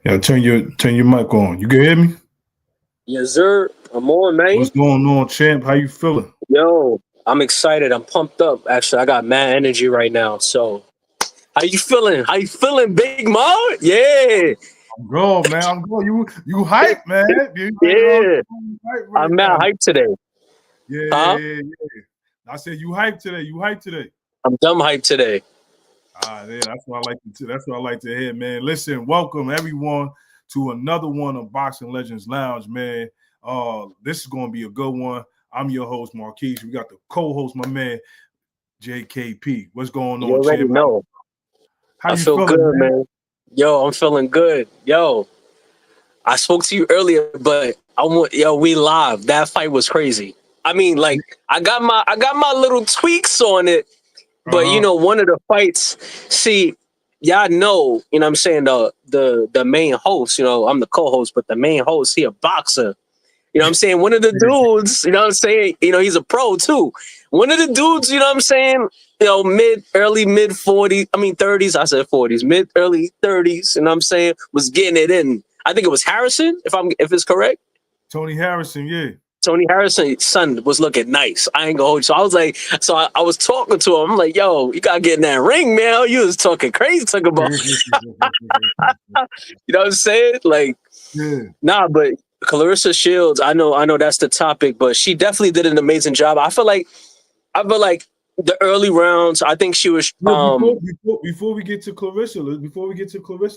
Yeah, turn your mic on. You can hear me? Yes, sir. I'm on, What's man. going on, champ? How you feeling? Yo, I'm excited. I'm pumped up. Actually, I got mad energy right now. So, how you feeling? How you feeling, Big Mo? Yeah, I'm good, man. I'm good. You hype, man. You know, yeah. you hype right I'm mad now. hype today. Yeah, Huh? yeah, yeah, yeah. I said you hype today. You hype today. I'm dumb hype today. Yeah, that's what I like to. That's what I like to hear, man. Listen, welcome everyone to another one of Boxing Legends Lounge, man. This is going to be a good one. I'm your host, Marquise. We got the co-host, my man, JKP. What's going You on, already champ? know. How I you feel feeling, good, man? man. Yo, I'm feeling good. Yo, I spoke to you earlier, but we live. That fight was crazy. I mean, like, I got my little tweaks on it. Uh But huh. one of the fights, see, y'all know, what I'm saying, the main host, I'm the co-host, but the main host, he a boxer. What I'm saying? One of the dudes, what I'm saying, he's a pro too. One of the dudes, what I'm saying, early mid 40s, I mean 30s, I said 40s, mid early 30s, what I'm saying, was getting it in. I think it was Harrison, if it's correct. Tony Harrison, yeah. Tony Harrison's son was looking nice. I ain't gonna hold you. So I was like, I was talking to him. I'm like, yo, you gotta get in that ring, man. You was talking crazy, talking about, you know what I'm saying? Like, Yeah. nah, but Claressa Shields, I know that's the topic, but she definitely did an amazing job. I feel like the early rounds, I think she was, Yeah, before we get to Clarissa,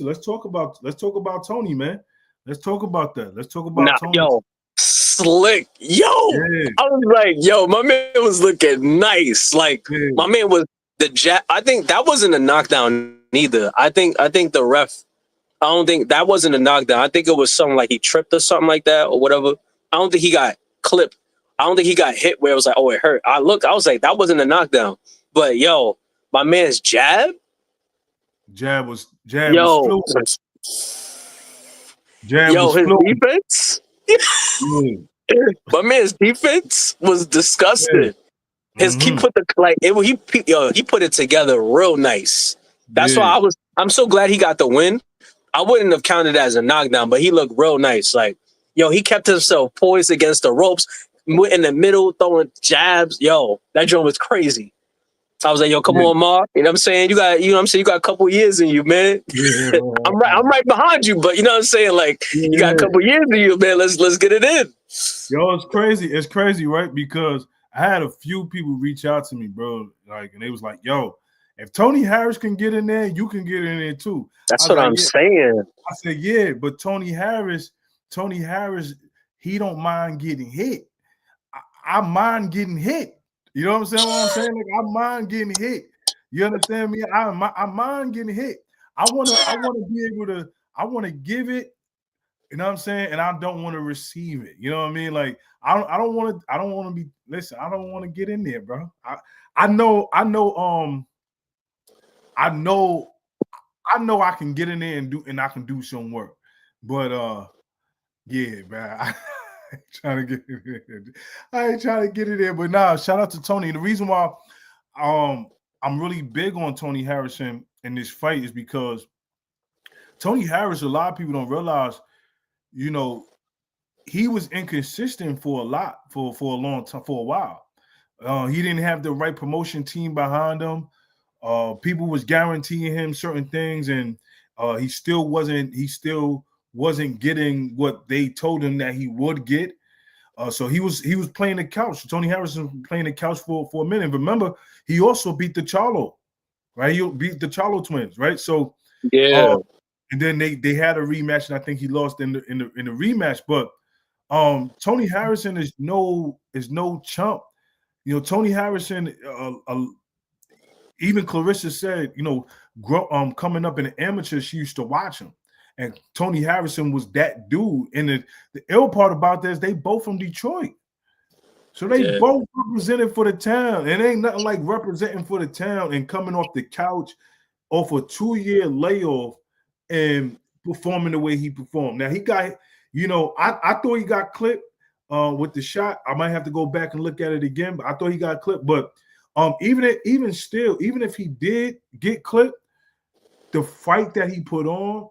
let's talk about Tony, man. Let's talk about that. Let's talk about nah, Tony. yo, slick. Yo, Yeah, I was like, yo, my man was looking nice. Like, my yeah, man was the jab. I think that wasn't a knockdown either. I think the ref. I don't think that wasn't a knockdown. I think it was something like he tripped or something like that or whatever. I don't think he got clipped. I don't think he got hit where it was like, oh, it hurt. I was like, that wasn't a knockdown. But yo, my man's jab, jab was yo, fluid. Jab yo, was his fluid. defense, Yeah, my man's defense was yeah. disgusting. He Mm-hmm. put the like it, he put it together real nice. That's why Yeah, I'm so glad he got the win. I wouldn't have counted it as a knockdown, but he looked real nice. Like, yo, he kept himself poised against the ropes, in the middle, throwing jabs. Yo, that joint was crazy. I was like, yo, come yeah, on, Mark. You know what I'm saying? You got a couple years in you, man. yeah, I'm right behind you, but you know what I'm saying? Like, you got a yeah. couple years in you, man. Let's get it in. Yo, it's crazy. It's crazy, right? Because I had a few people reach out to me, bro. Like, and they was like, "Yo, if Tony Harris can get in there, you can get in there too." I That's was what like, I'm "Yeah." saying. I said, "Yeah, but Tony Harris, he don't mind getting hit. I mind getting hit. You know what I'm saying? What I'm saying? Like, I mind getting hit. You understand me? I mind getting hit. I wanna be able to. I want to give it. You know what I'm saying? And I don't want to receive it. You know what I mean? Like I don't want to be listen, I don't want to get in there, bro. I know I know I can get in there and I can do some work. But yeah, man. I ain't trying to get in there. I ain't trying to get in there. But nah, shout out to Tony. The reason why I'm really big on Tony Harrison in this fight is because Tony Harris, a lot of people don't realize, you know, he was inconsistent for a long time, for a while. He didn't have the right promotion team behind him. People was guaranteeing him certain things, and he still wasn't getting what they told him that he would get. So he was playing the couch. Tony Harrison was playing the couch for a minute. Remember, he also beat the Charlo, right? He beat the Charlo twins, right? So uh, Yeah, and then they had a rematch, and I think he lost in the rematch. But Tony Harrison is no chump. Tony Harrison. Even Clarissa said, coming up in the amateur, she used to watch him, and Tony Harrison was that dude. And the ill part about this, they both from Detroit, so they yeah, both represented for the town. And it ain't nothing like representing for the town and coming off the couch off a 2-year layoff and performing the way he performed. Now he got, I thought he got clipped with the shot. I might have to go back and look at it again, but I thought he got clipped. But even if he did get clipped, the fight that he put on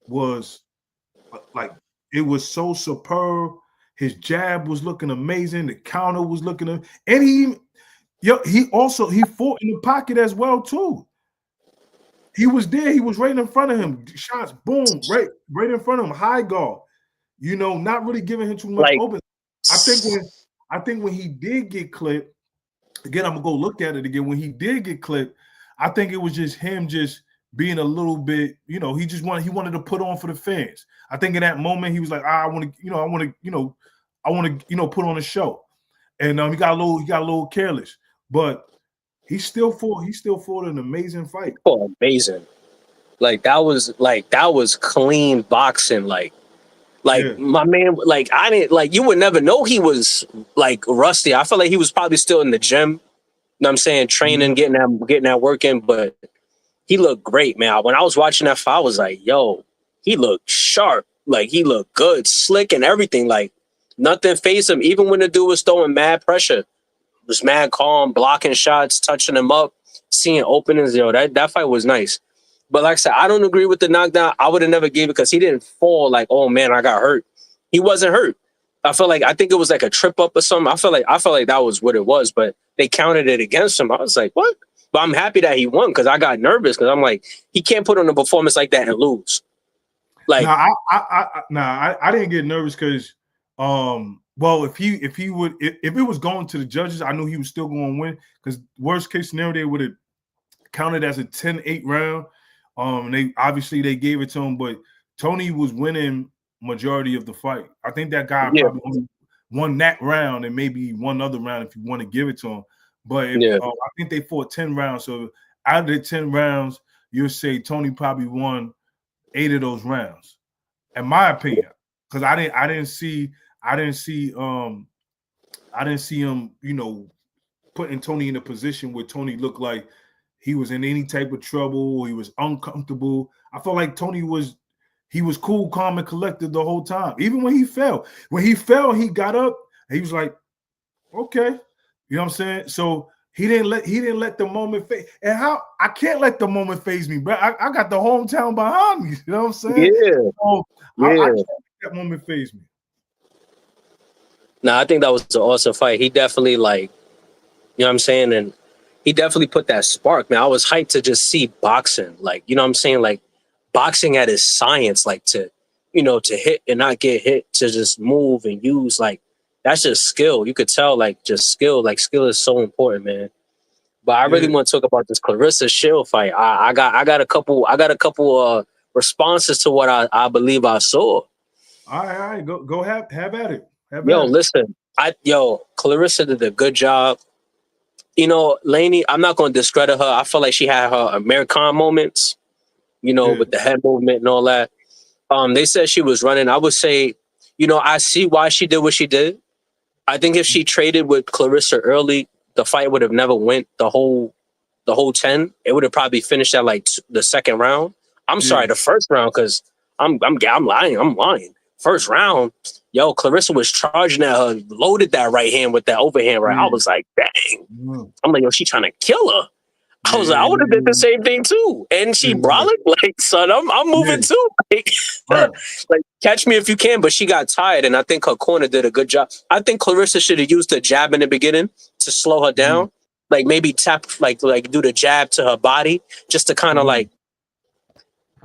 was like it was so superb. His jab was looking amazing. The counter was looking, and he also fought in the pocket as well too. He was there. He was right in front of him. Shots, boom, right in front of him. High guard. Not really giving him too much Like, open. I think when he did get clipped, again, I'm gonna go look at it again. When he did get clipped, I think it was just him just being a little bit, he wanted to put on for the fans. I think in that moment he was like, I want to, put on a show. And he got a little careless. But he still fought an amazing fight. oh, amazing. Like that was clean boxing. Like Yeah. my man, like I didn't like you would never know he was like rusty. I felt like he was probably still in the gym. You know what I'm saying? Training, getting that work in, but he looked great, man. When I was watching that fight, I was like, yo, he looked sharp. Like he looked good, slick and everything. Like nothing fazed him. Even when the dude was throwing mad pressure, was mad calm, blocking shots, touching him up, seeing openings. That fight was nice. But like I said, I don't agree with the knockdown. I would have never gave it because he didn't fall like, oh man, I got hurt. He wasn't hurt. I think it was like a trip up or something. I felt like that was what it was, but they counted it against him. I was like, what? But I'm happy that he won because I got nervous because I'm like, he can't put on a performance like that and lose. Like, I didn't get nervous because, well, if it was going to the judges, I knew he was still going to win because worst case scenario they would have counted as a 10-8 round. They gave it to him, but Tony was winning majority of the fight. I think that guy probably only won that round and maybe one other round if you want to give it to him. But I think they fought 10 rounds. So out of the 10 rounds, you'll say Tony probably won 8 of those rounds, in my opinion. Because I didn't see him, putting Tony in a position where Tony looked like he was in any type of trouble, he was uncomfortable. I felt like Tony was cool, calm, and collected the whole time. Even when he fell. When he fell, he got up, and he was like, okay. You know what I'm saying? So he didn't let the moment phase. And how I can't let the moment phase me, bro. I got the hometown behind me. You know what I'm saying? Yeah. So I can't let that moment phase me. I think that was an awesome fight. He definitely you know what I'm saying? And he definitely put that spark, man. I was hyped to just see boxing. Like, you know what I'm saying? Like boxing at its science, like to hit and not get hit, to just move and use, like that's just skill. You could tell, like just skill. Like skill is so important, man. But I really want to talk about this Claressa Shields fight. I got a couple responses to what I believe I saw. All right, go have at it. Listen, Claressa did a good job. Lani, I'm not going to discredit her. I feel like she had her American moments, with the head movement and all that. They said she was running. I would say, I see why she did what she did. I think if she traded with Claressa early, the fight would have never went the whole 10. It would have probably finished at like the second round. I'm sorry, the first round, because I'm lying. I'm lying. First round, Claressa was charging at her, loaded that right hand with that overhand right. I was like, dang. I'm like, she trying to kill her. I was like, I would have did the same thing too. And she brolic, like, son, I'm moving too. Like, like, catch me if you can. But she got tired, and I think her corner did a good job. I think Claressa should have used the jab in the beginning to slow her down. Like maybe tap, like do the jab to her body just to kind of like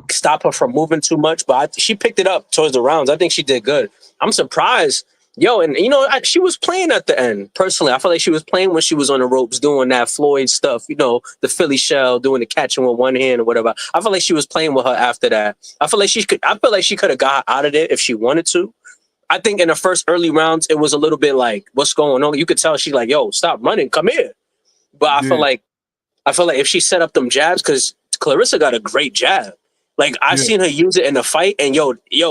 stop her from moving too much. But she picked it up towards the rounds. I think she did good. I'm surprised. And she was playing at the end. Personally, I feel like she was playing when she was on the ropes doing that Floyd stuff, the Philly shell, doing the catching with one hand or whatever. I feel like she was playing with her after that. I feel like she could have got out of there if she wanted to. I think in the first early rounds, it was a little bit like, what's going on? You could tell she like, yo, stop running, come here. But I feel like if she set up them jabs, because Claressa got a great jab. Like I've seen her use it in the fight, and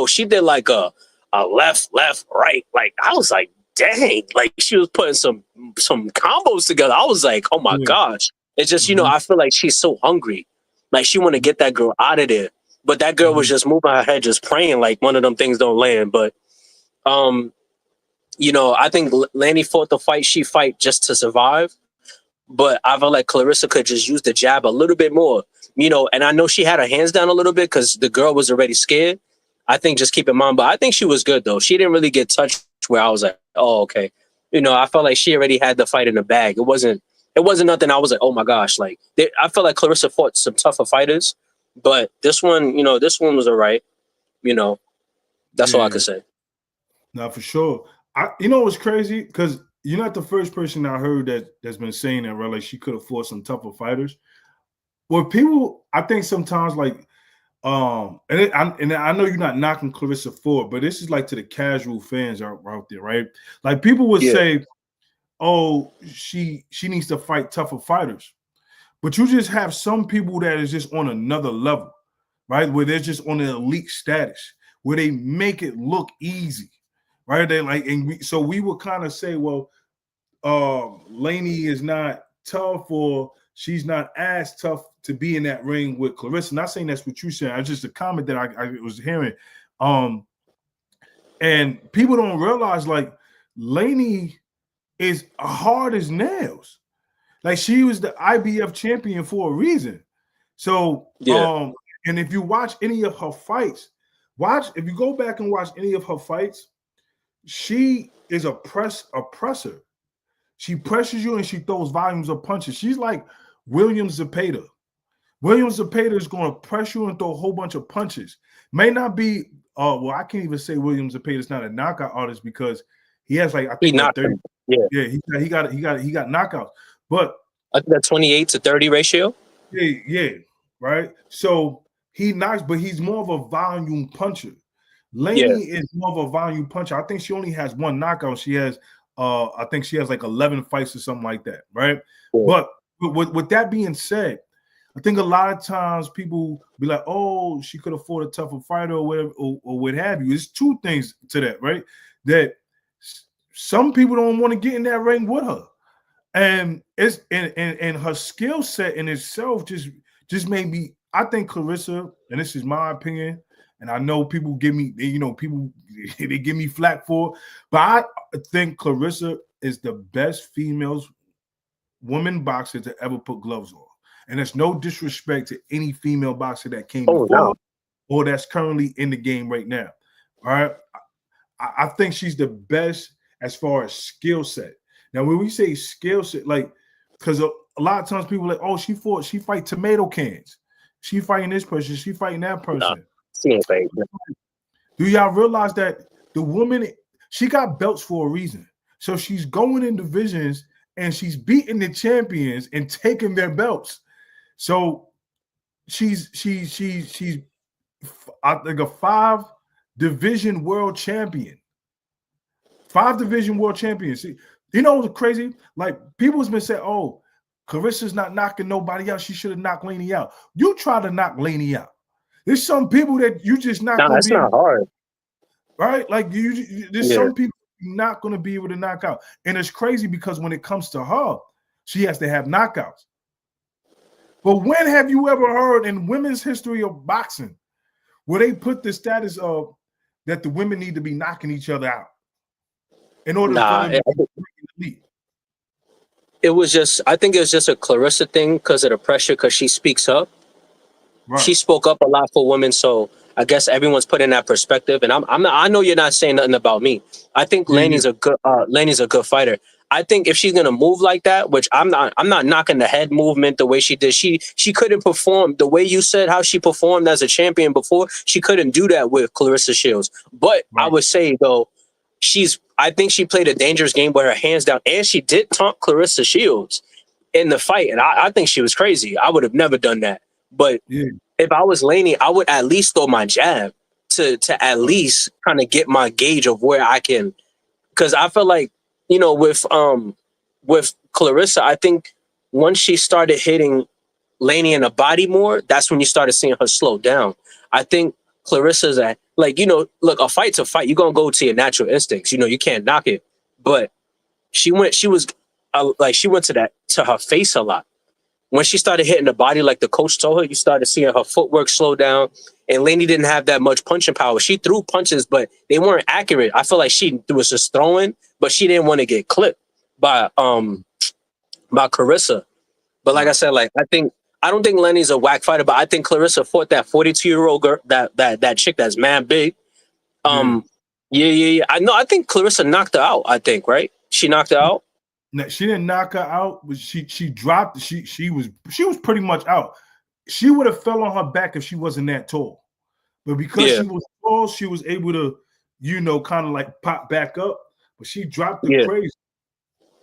she did like a left, right. Like I was like, dang, like she was putting some combos together. I was like, oh my gosh. It's just, I feel like she's so hungry. Like she want to get that girl out of there. But that girl was just moving her head, just praying like one of them things don't land. But I think Lani fought the fight she fight just to survive. But I feel like Claressa could just use the jab a little bit more, and I know she had her hands down a little bit because the girl was already scared. I think just keep in mind. But I think she was good though. She didn't really get touched where I was like, oh, okay. I felt like she already had the fight in the bag. It wasn't nothing. I was like, oh my gosh. I felt like Claressa fought some tougher fighters, but this one was all right. That's all I could say. No, for sure. What's crazy? Because you're not the first person I heard that's been saying that, right? Like she could have fought some tougher fighters. Well, people, I think sometimes and I know you're not knocking Claressa for it, but this is like to the casual fans out there, right? Like people would say, oh, she needs to fight tougher fighters. But you just have some people that is just on another level, right? Where they're just on an elite status, where they make it look easy, right? So we would kind of say, well, Lani is not tough, or she's not as tough to be in that ring with Claressa. Not saying that's what you said. It's just a comment that I was hearing. And people don't realize like Lani is hard as nails. Like she was the IBF champion for a reason. So, and if you watch any of her fights, if you go back and watch any of her fights, she is a oppressor. She pressures you and she throws volumes of punches. She's like William Zepeda. William Zepeda is going to press you and throw a whole bunch of punches. May not be, I can't even say William Zepeda is not a knockout artist because he has I think 30. Yeah, he got knockouts. But I think that 28 to 30 ratio. Yeah, right. So he knocks, but he's more of a volume puncher. Lani is more of a volume puncher. I think she only has one knockout. She has, I think she has like 11 fights or something like that, right? Yeah. But with that being said, I think a lot of times people be like, "Oh, she could afford a tougher fighter or whatever, or what have you." There's two things to that, right? That some people don't want to get in that ring with her. And it's and her skill set in itself just made me. I think Claressa, and this is my opinion, and I know people give me, they give me flack for it, but I think Claressa is the best woman boxer to ever put gloves on. And there's no disrespect to any female boxer that came before or that's currently in the game right now. All right, I think she's the best as far as skill set. Now, when we say skill set, because a lot of times people are like, oh, she fight tomato cans. She fighting this person. She fighting that person. Do y'all realize that the woman, she got belts for a reason. So she's going in divisions and she's beating the champions and taking their belts. So she's I think a 5-division world champion. 5-division world champion. See, you know what's crazy? Like people's been saying, "Oh, Claressa's not knocking nobody out. She should have knocked Lani out." You try to knock Lani out. There's some people that you just not. No, that's not hard, right? Like there's some people you're not going to be able to knock out, and it's crazy because when it comes to her, she has to have knockouts. But when have you ever heard in women's history of boxing where they put the status of that the women need to be knocking each other out in order to lead? It was just, I think it was just a Claressa thing because of the pressure, because she speaks up. Right. She spoke up a lot for women, so I guess everyone's put in that perspective. And I know you're not saying nothing about me. I think Lani's a good fighter. I think if she's gonna move like that, which I'm not knocking the head movement the way she did. She couldn't perform the way you said how she performed as a champion before. She couldn't do that with Claressa Shields. But I would say though, I think she played a dangerous game with her hands down, and she did taunt Claressa Shields in the fight, and I think she was crazy. I would have never done that. But if I was Lani, I would at least throw my jab to at least kind of get my gauge of where I can, because I feel like, with Claressa, I think once she started hitting Lani in the body more, that's when you started seeing her slow down. I think Claressa's look, a fight's a fight. You're gonna go to your natural instincts. You can't knock it. But she went to her face a lot. When she started hitting the body, like the coach told her, you started seeing her footwork slow down. And Lani didn't have that much punching power. She threw punches, but they weren't accurate. I feel like she was just throwing, but she didn't want to get clipped by Claressa. But like I said, I don't think Lani's a whack fighter, but I think Claressa fought that 42-year-old girl, that chick that's man big. Yeah. I know. I think Claressa knocked her out. I think, right? She knocked her out. No, she didn't knock her out, but she dropped. She was pretty much out. She would have fell on her back if she wasn't that tall, but because Yeah, she was tall, she was able to, kind of like pop back up. But she dropped the yeah, crazy.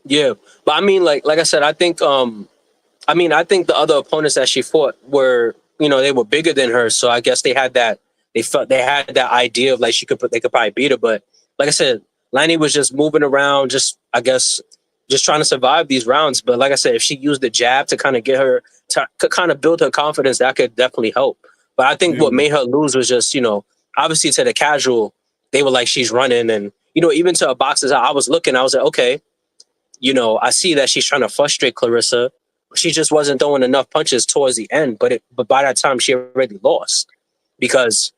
yeah. But I mean, like I said, I think I think the other opponents that she fought were, they were bigger than her. So I guess they had that. They felt they had that idea of like they could probably beat her. But like I said, Lani was just moving around, just I guess, just trying to survive these rounds. But like I said, if she used the jab to kind of get her to kind of build her confidence, that could definitely help. But I think Yeah, what made her lose was just, obviously to the casual, they were like she's running, and even to a boxer's eye, I was looking, I was like, okay, I see that she's trying to frustrate Claressa. She just wasn't throwing enough punches towards the end, but by that time she already lost because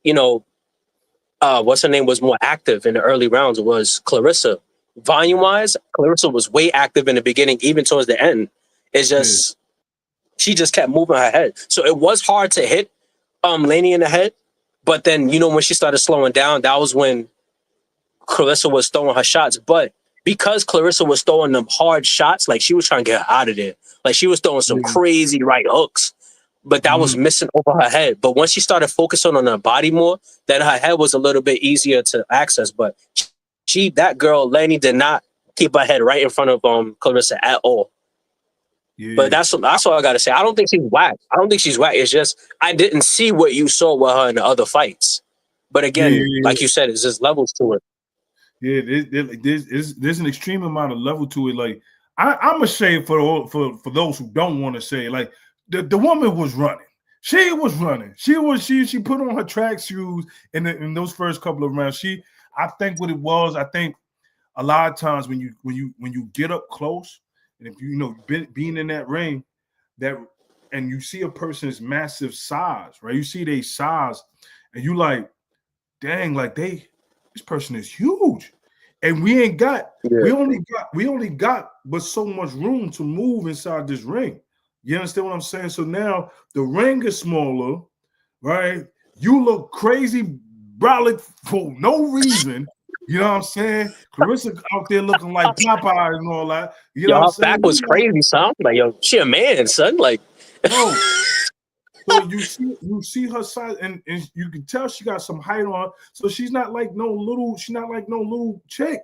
what's her name was more active in the early rounds was Claressa. Volume wise, Claressa was way active in the beginning, even towards the end. It's just she just kept moving her head, so it was hard to hit Lani in the head. But then when she started slowing down, that was when Claressa was throwing her shots. But because Claressa was throwing them hard shots, like she was trying to get her out of there. Like she was throwing some crazy right hooks, but that was missing over her head. But once she started focusing on her body more, then her head was a little bit easier to access. But that girl, Lani, did not keep her head right in front of Claressa at all. Yeah. But that's all I gotta say. I don't think she's whack. It's just I didn't see what you saw with her in the other fights. But again, like you said, it's just levels to it. Yeah, there's an extreme amount of level to it. Like I'm gonna say for those who don't want to say, like the woman was running. She was running. She put on her track shoes in those first couple of rounds. I think what it was. I think a lot of times when you get up close, and if being in that ring, and you see a person's massive size, right? You see their size, and you like, dang, like this person is huge, and we only got but so much room to move inside this ring. You understand what I'm saying? So now the ring is smaller, right? You look crazy, brolic for no reason. You know what I'm saying? Claressa out there looking like Popeye and all that. You know Yo, what I'm her saying? back was crazy, son. Like, yo, she a man, son. Like, Bro. So you see her size, and you can tell she got some height on her. So she's not like no little chick.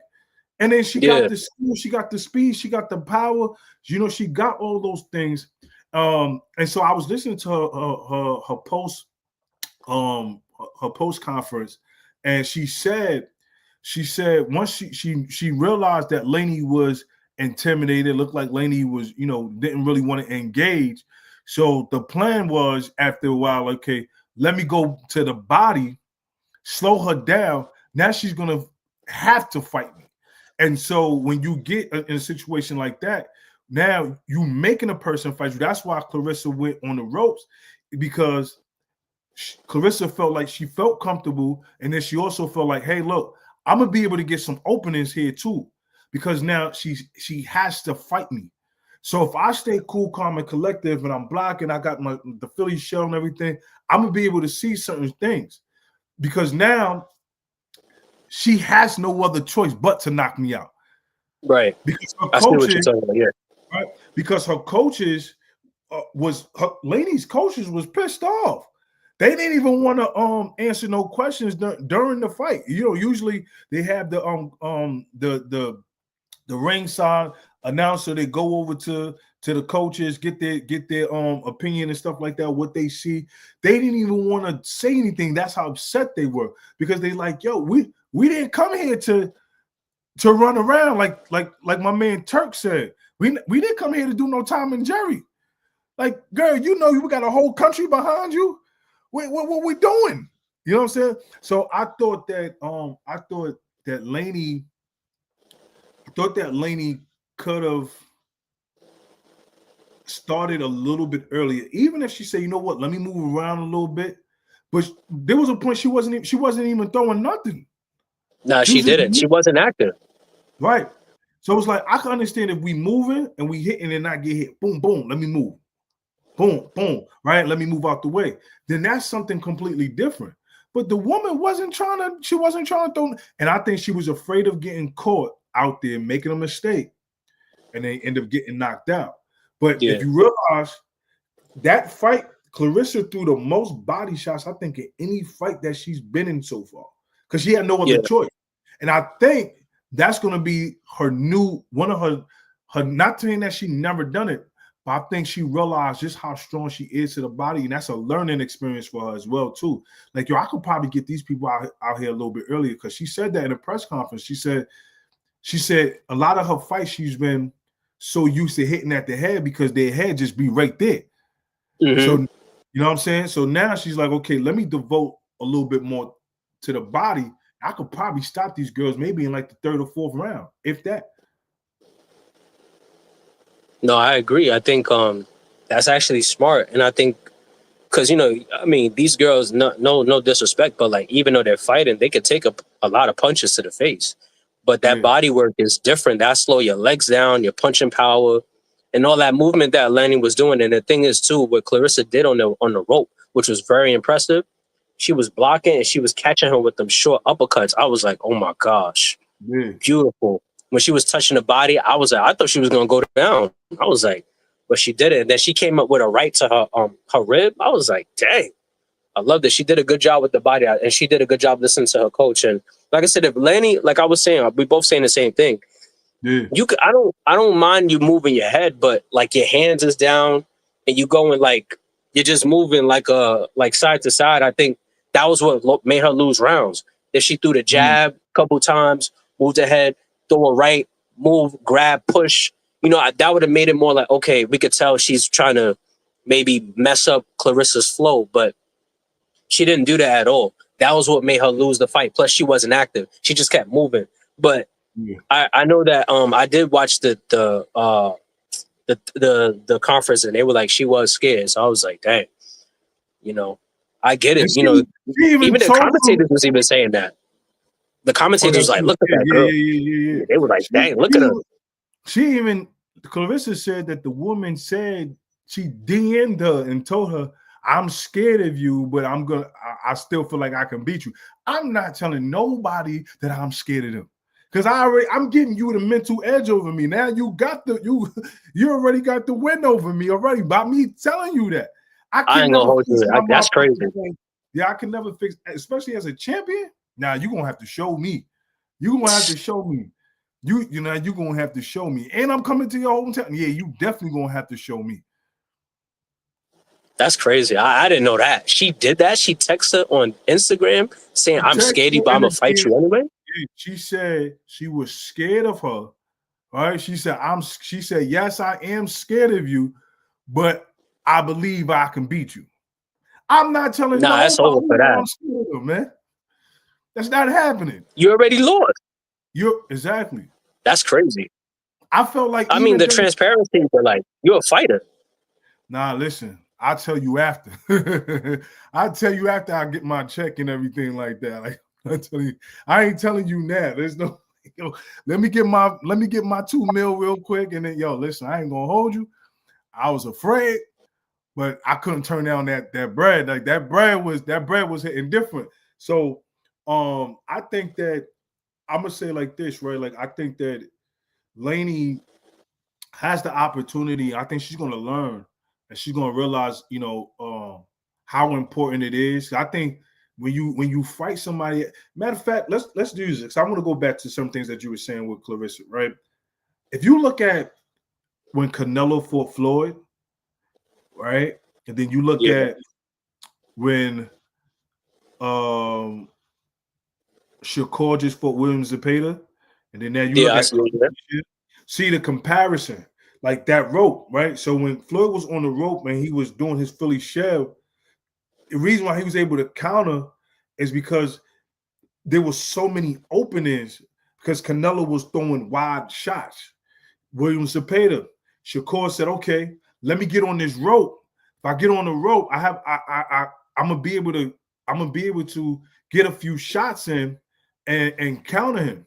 And then she got the skill, she got the speed, she got the power. She got all those things. And so I was listening to her post conference, and she said once she realized that Lani was intimidated, looked like Lani was didn't really want to engage. So the plan was, after a while, okay, let me go to the body, slow her down. Now she's gonna have to fight me. And so when you get in a situation like that, now you making a person fight you. That's why Claressa went on the ropes, because Claressa felt like she felt comfortable, and then she also felt like, hey, look, I'm gonna be able to get some openings here too, because now she has to fight me. So if I stay cool, calm, and collective, and I'm blocking, I got the Philly shell and everything, I'm gonna be able to see certain things, because now she has no other choice but to knock me out. right. Because her I see what you're coaches, talking about. Yeah. right? Because her coaches Lani's coaches was pissed off. They didn't even want to answer no questions during the fight. Usually they have the ringside announcer. They go over to the coaches, get their opinion and stuff like that, what they see. They didn't even want to say anything. That's how upset they were, because they like, yo, we didn't come here to run around like my man Turk said. We didn't come here to do no Tom and Jerry. Like, girl, we got a whole country behind you. What we doing? You know what I'm saying? So I thought that Lani could have started a little bit earlier, even if she said, you know what, let me move around a little bit. But there was a point she wasn't even throwing nothing. No, she didn't. She wasn't active. Right. So it's like, I can understand if we moving and we hitting and not get hit. Boom, boom. Let me move. Boom, boom. Right. Let me move out the way. Then that's something completely different. But the woman wasn't trying to. She wasn't trying to throw. And I think she was afraid of getting caught out there making a mistake, and they end up getting knocked out. But if you realize that fight, Claressa threw the most body shots, I think, in any fight that she's been in so far, because she had no other choice. And I think that's going to be her new one of her. Not saying that she never done it, but I think she realized just how strong she is to the body, and that's a learning experience for her as well too. Like, yo, I could probably get these people out here a little bit earlier, because she said that in a press conference. She said a lot of her fights she's been so used to hitting at the head because their head just be right there. Mm-hmm. So, you know what I'm saying? So now she's like, okay, let me devote a little bit more to the body. I could probably stop these girls maybe in like the third or fourth round, if that. No, I agree. I think that's actually smart. And I think, because, I mean, these girls, no disrespect, but like, even though they're fighting, they could take a lot of punches to the face. But that body work is different. That slow your legs down, your punching power, and all that movement that Lani was doing. And the thing is, too, what Claressa did on the rope, which was very impressive, she was blocking and she was catching her with them short uppercuts. I was like, oh my gosh, beautiful. When she was touching the body, I thought she was gonna go down. I was like, but she did it. And then she came up with a right to her rib. I was like, dang, I love that. She did a good job with the body, and she did a good job listening to her coach. And like I said, if Lani, like I was saying, we both saying the same thing. You could, I don't mind you moving your head, but like your hands is down and you going like you're just moving like side to side. I think that was what made her lose rounds. If she threw the jab a couple times, moved her head, throw a right, move, grab, push, that would have made it more like, okay, we could tell she's trying to maybe mess up Claressa's flow, but she didn't do that at all. That was what made her lose the fight. Plus, she wasn't active. She just kept moving. But I know that I did watch the conference, and they were like, she was scared. So I was like, dang, I get it. Even the commentators was even saying that. The commentators was like, look at that girl. Yeah. They were like, dang, look at her. Claressa said that the woman said she DM'd her and told her, I'm scared of you, but I still feel like I can beat you. I'm not telling nobody that I'm scared of them, because I'm giving you the mental edge over me. Now you already got the win over me already by me telling you that. I ain't gonna hold you. That's crazy. Yeah, I can never fix, especially as a champion. Now you're gonna have to show me. You're gonna have to show me. You're gonna have to show me. And I'm coming to your hometown. Yeah, you definitely gonna have to show me. That's crazy. I didn't know that. She did that. She texted her on Instagram saying, I'm scared of you, but I'm going to fight you anyway. She said she was scared of her. All right. She said, yes, I am scared of you, but I believe I can beat you. I'm not telling you. That's over for that. I'm scared of, man. That's not happening. You already lost. Exactly. That's crazy. I felt like, I mean, the transparency, but like, you're a fighter. Nah, listen. I'll tell you after. I'll tell you after I get my check and everything like that. Like, I ain't telling you now. There's no, let me get my $2 million real quick, and then listen, I ain't gonna hold you. I was afraid, but I couldn't turn down that bread. Like that bread was hitting different. So I think that I'm gonna say like this, right? Like I think that Lani has the opportunity. I think she's gonna learn. And she's gonna realize, how important it is. I think when you fight somebody, matter of fact, let's do this. I want to go back to some things that you were saying with Claressa, right? If you look at when Canelo fought Floyd, right, and then you look at when Shakur just fought William Zepeda, and then now you look at see the comparison. Like that rope, right? So when Floyd was on the rope and he was doing his Philly shell, the reason why he was able to counter is because there were so many openings, because Canelo was throwing wide shots. William Zepeda, Shakur said, okay, let me get on this rope. If I get on the rope, I'm gonna be able to get a few shots in and counter him.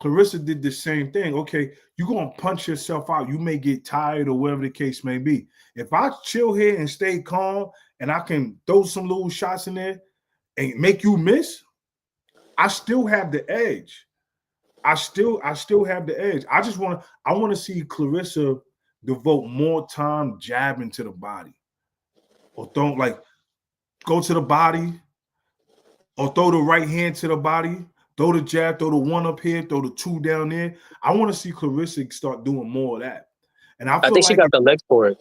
Claressa did the same thing. Okay, you're going to punch yourself out. You may get tired or whatever the case may be. If I chill here and stay calm and I can throw some little shots in there, and make you miss, I still have the edge. I still have the edge. I want to see Claressa devote more time jabbing to the body, or don't like go to the body, or throw the right hand to the body, throw the jab, throw the one up here, throw the two down there. I want to see Claressa start doing more of that. And I feel think she like got the legs for it.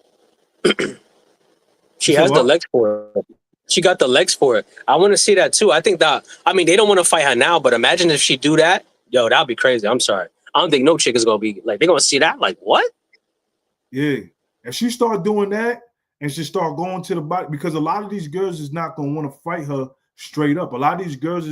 She has the legs for it. She got the legs for it. I want to see that too. I think that, I mean, they don't want to fight her now, but imagine if she do that. Yo, that'd be crazy. I'm sorry. I don't think no chick is going to be like, they're going to see that. Like, what? Yeah. If she start doing that and she start going to the body, because a lot of these girls is not going to want to fight her straight up. A lot of these girls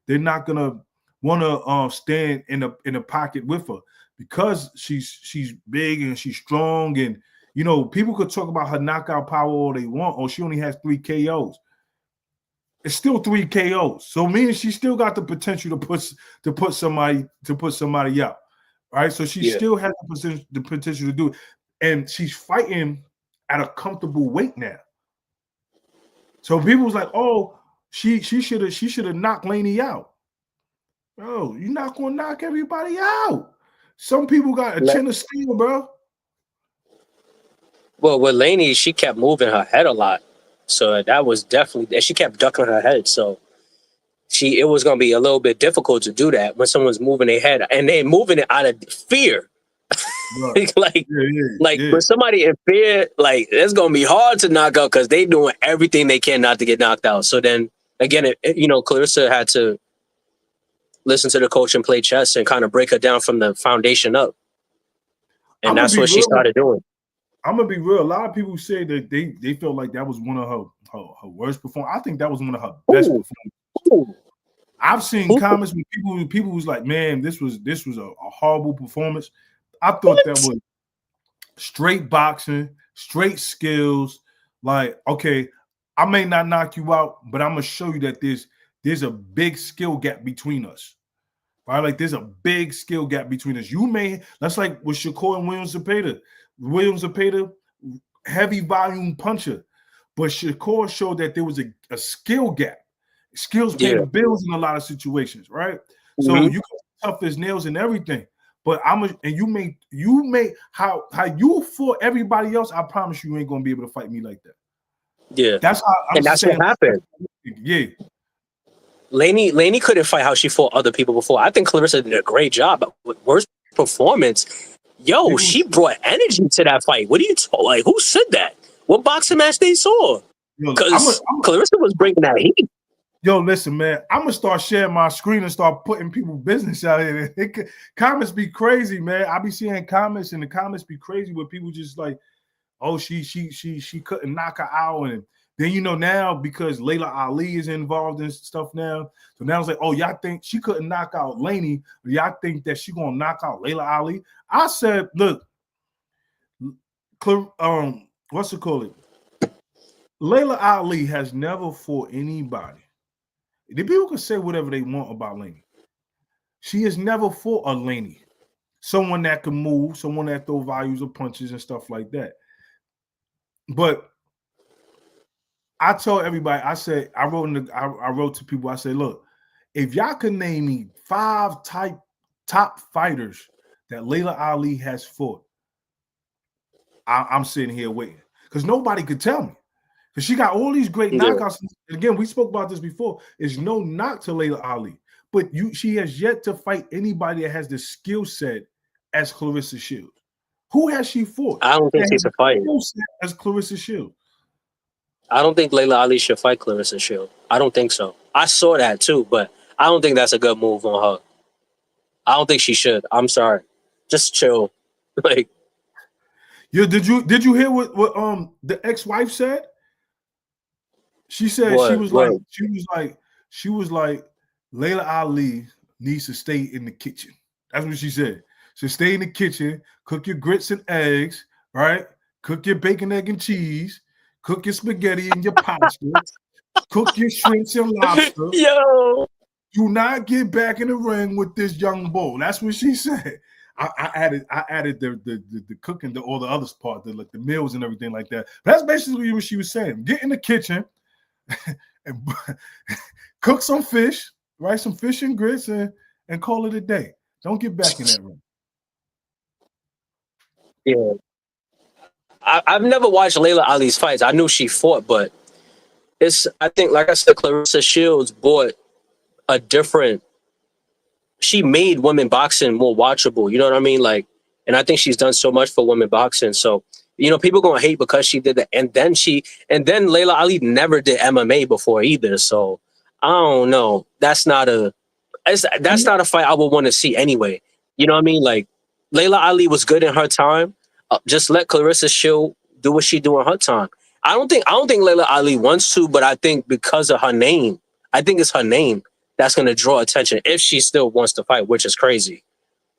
they're not going to want to stand in the pocket with her because she's big and she's strong. And, you know, people could talk about her knockout power all they want. Or she only has 3 KOs. It's still 3 KOs. So meaning she still got the potential to put somebody out. Right. So she still has the potential to do it. And she's fighting at a comfortable weight now. So people was like, oh, she should have knocked Lani out. Bro, you're not gonna knock everybody out. Some people got a chin of steel, bro. Well, with Lani, she kept moving her head a lot. So that was definitely, she kept ducking her head. So it was going to be a little bit difficult to do that when someone's moving their head and they're moving it out of fear. Right. like when somebody in fear, like it's going to be hard to knock out because they doing everything they can not to get knocked out. So then again, you know, Claressa had to listen to the coach and play chess and kind of break her down from the foundation up. And that's what she started doing. I'm gonna be real. A lot of people say that they felt like that was one of her worst performances. I think that was one of her best performances. I've seen comments with people who's like, man, this was a horrible performance. I thought that was straight boxing, straight skills. Like, okay, I may not knock you out, but I'm gonna show you that there's a big skill gap between us. Right? Like there's a big skill gap between us. That's like with Shakur and Williams Zepeda. Williams Zepeda, heavy volume puncher. But Shakur showed that there was a skill gap. Skills pay the bills in a lot of situations, right? Mm-hmm. So you can tough as nails and everything. But you may how you fought everybody else, I promise you ain't gonna be able to fight me like that. Yeah. That's what happened. Yeah. Lani couldn't fight how she fought other people before. I think Claressa did a great job. But with worst performance, she brought energy to that fight. What are you talking? Like, who said that? What boxing match they saw? Because Claressa was bringing that heat. Yo, listen, man. I'm gonna start sharing my screen and start putting people's business out here. Comments be crazy, man. I be seeing comments, and the comments be crazy where people just like, oh, she couldn't knock her out, and then you know now because Layla Ali is involved in stuff now. So now it's like, oh, y'all think she couldn't knock out Lani, but y'all think that she gonna knock out Layla Ali? I said, look, what's it called? Layla Ali has never fought anybody. The people can say whatever they want about Lani. She has never fought a Lani. Someone that can move, someone that throw values of punches and stuff like that. But I told everybody, I said, I wrote to people, I said, look, if y'all can name me 5 top fighters that Layla Ali has fought, I'm sitting here waiting. Because nobody could tell me. Because she got all these great knockouts. And again, we spoke about this before. There's no knock to Layla Ali. But she has yet to fight anybody that has the skill set as Claressa Shields. Who has she fought? I don't think she's a fighter. As Claressa Shields. I don't think Layla Ali should fight Claressa Shields. I don't think so. I saw that too, but I don't think that's a good move on her. I don't think she should. I'm sorry. Just chill. Like, did you hear what the ex-wife said? She said she was like Layla Ali needs to stay in the kitchen. That's what she said. So stay in the kitchen, cook your grits and eggs, right? Cook your bacon, egg, and cheese, cook your spaghetti and your pasta, cook your shrimps and lobster. Yo, do not get back in the ring with this young bull. That's what she said. I added the cooking, all the other part, like the meals and everything like that. But that's basically what she was saying. Get in the kitchen and cook some fish, right? Some fish and grits, and call it a day. Don't get back in that ring. Yeah. I've never watched Layla Ali's fights. I knew she fought, but I think, like I said, Claressa Shields brought a different, she made women boxing more watchable. You know what I mean? Like, and I think she's done so much for women boxing. So, people gonna hate because she did that. And then Layla Ali never did MMA before either. So I don't know. That's not a fight I would want to see anyway. You know what I mean? Like, Layla Ali was good in her time. Just let Claressa Shield do what she do in her time. I don't think Layla Ali wants to, but I think because of her name, I think it's her name that's going to draw attention if she still wants to fight, which is crazy.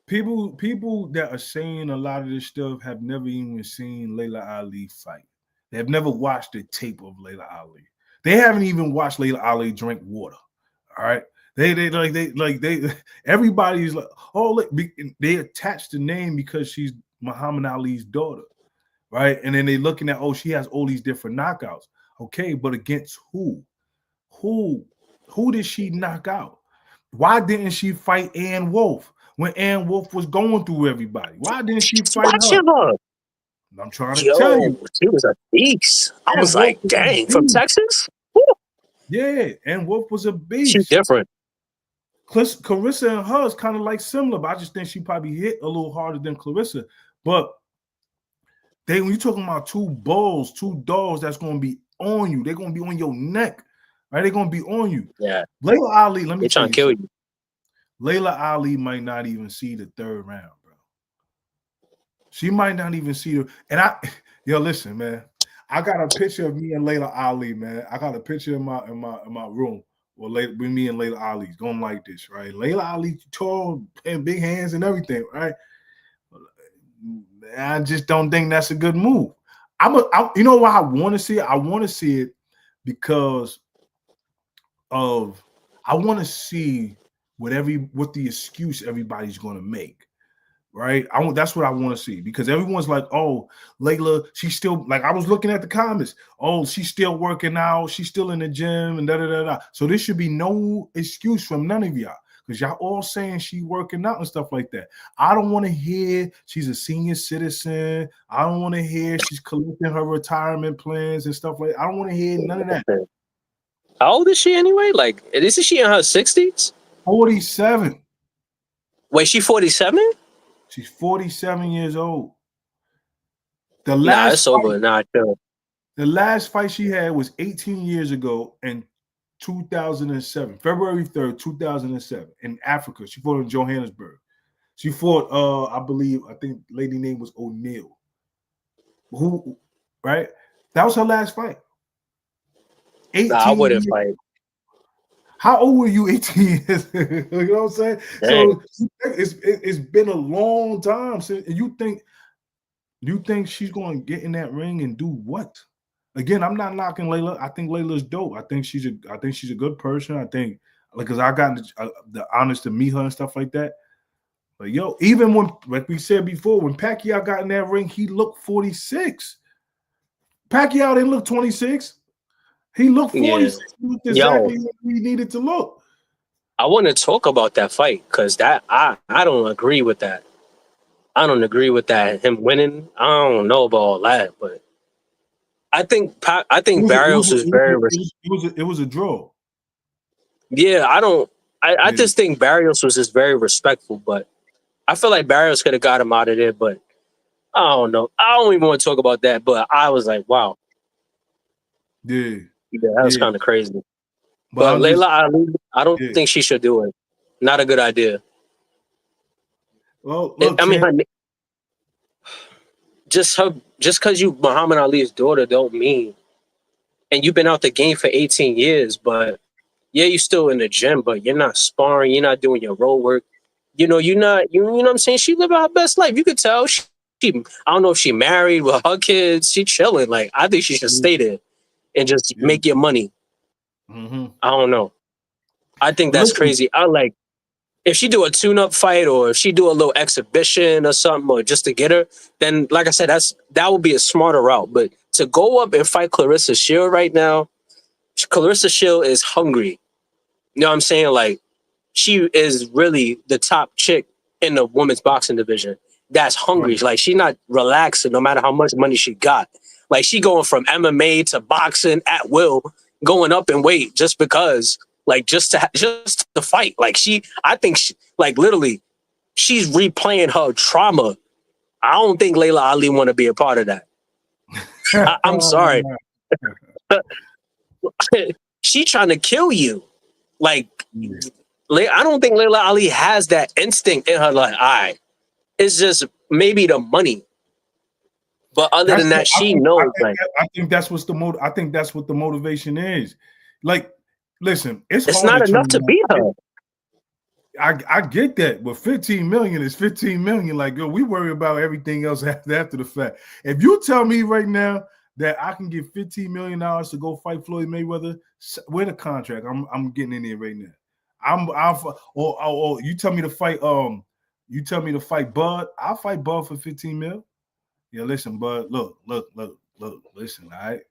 People that are saying a lot of this stuff have never even seen Layla Ali fight. They have never watched the tape of Layla Ali. They haven't even watched Layla Ali drink water. All right. Everybody's like, oh, look, they attach the name because she's Muhammad Ali's daughter, right? And then they looking at, oh, she has all these different knockouts. Okay, but against who? Who did she knock out? Why didn't she fight Ann Wolf when Ann Wolf was going through everybody? Why didn't she fight her? I'm trying to tell you. She was a beast. I was like, dang, from Texas? Woo. Yeah, Ann Wolf was a beast. She's different. Claressa and her is kind of like similar, but I just think she probably hit a little harder than Claressa. But when you're talking about two dogs that's going to be on you, they're going to be on your neck, right? They're going to be on you. Yeah. Layla Ali, let me tell you, kill you. Layla Ali might not even see the third round, bro. She might not even see her. And listen, man. I got a picture of me and Layla Ali, man. I got a picture in my room. Well, with me and Layla Ali's going like this, right? Layla Ali tall and big hands and everything, right? I just don't think that's a good move. You know why I want to see it? I want to see it because I want to see what the excuse everybody's going to make. Right, that's what I want to see, because everyone's like, "Oh, Layla, she's still," like, I was looking at the comments. "Oh, she's still working out. She's still in the gym," and da da da da. So there should be no excuse from none of y'all, because y'all all saying she working out and stuff like that. I don't want to hear she's a senior citizen. I don't want to hear she's collecting her retirement plans and stuff like that. I don't want to hear none of that. How old is she anyway? Like, isn't she in her 60s? 47. Wait, she 47? She's 47 years old. The last fight she had was 18 years ago in 2007, February 3rd, 2007, in Africa. She fought in Johannesburg. She fought, I think lady name was O'Neal. Right? That was her last fight. 18 I wouldn't fight. How old were you 18 years? You know what I'm saying? Dang. So it's been a long time since. You think she's going to get in that ring and do what? Again, I'm not knocking Layla. I think Layla's dope. I think she's a good person. I think, because I got the honors to meet her and stuff like that. But even when, like we said before, when Pacquiao got in that ring, he looked 46. Pacquiao didn't look 26. He looked 46. Yeah. He looked exactly what he needed to look. I want to talk about that fight, because I don't agree with that. I don't agree with that. Him winning, I don't know about all that, but I think Barrios is very. It was a draw. Yeah, I just think Barrios was just very respectful, but I feel like Barrios could have got him out of there, but I don't know. I don't even want to talk about that, but I was like, wow. Yeah, that was kind of crazy. But Layla Ali, I don't think she should do it. Not a good idea. Well, look, just because you Muhammad Ali's daughter don't mean, and you've been out the game for 18 years, but yeah, you're still in the gym, but you're not sparring, you're not doing your road work. You're not, you know what I'm saying? She living her best life. You could tell she I don't know if she married with her kids. She chilling. Like, I think she should stay there and just make your money. Mm-hmm. I don't know. I think that's crazy. I like, if she do a tune-up fight, or if she do a little exhibition or something, or just to get her, then, like I said, that would be a smarter route. But to go up and fight Claressa Shields right now, Claressa Shields is hungry. You know what I'm saying? Like, she is really the top chick in the women's boxing division. That's hungry. Right. Like, she not relaxing no matter how much money she got. Like, she going from MMA to boxing at will, going up in weight just because, like, just to fight. Like, I think she, like, literally, she's replaying her trauma. I don't think Layla Ali want to be a part of that. I'm sorry. She trying to kill you. Like, Yeah. I don't think Layla Ali has that instinct in her. Like, all right, it's just maybe the money, but other than that, she knows. I think that's what's the I think that's what the motivation is. Like, listen, it's It's hard not to turn enough to around. beat her. I get that, but 15 million is 15 million. Like, yo, we worry about everything else after the fact. If you tell me right now that I can get $15 million to go fight Floyd Mayweather, with a contract, I'm getting in there right now. Or you tell me to fight Bud, I'll fight Bud for 15 mil. Yeah, listen, Bud, look, listen, all right.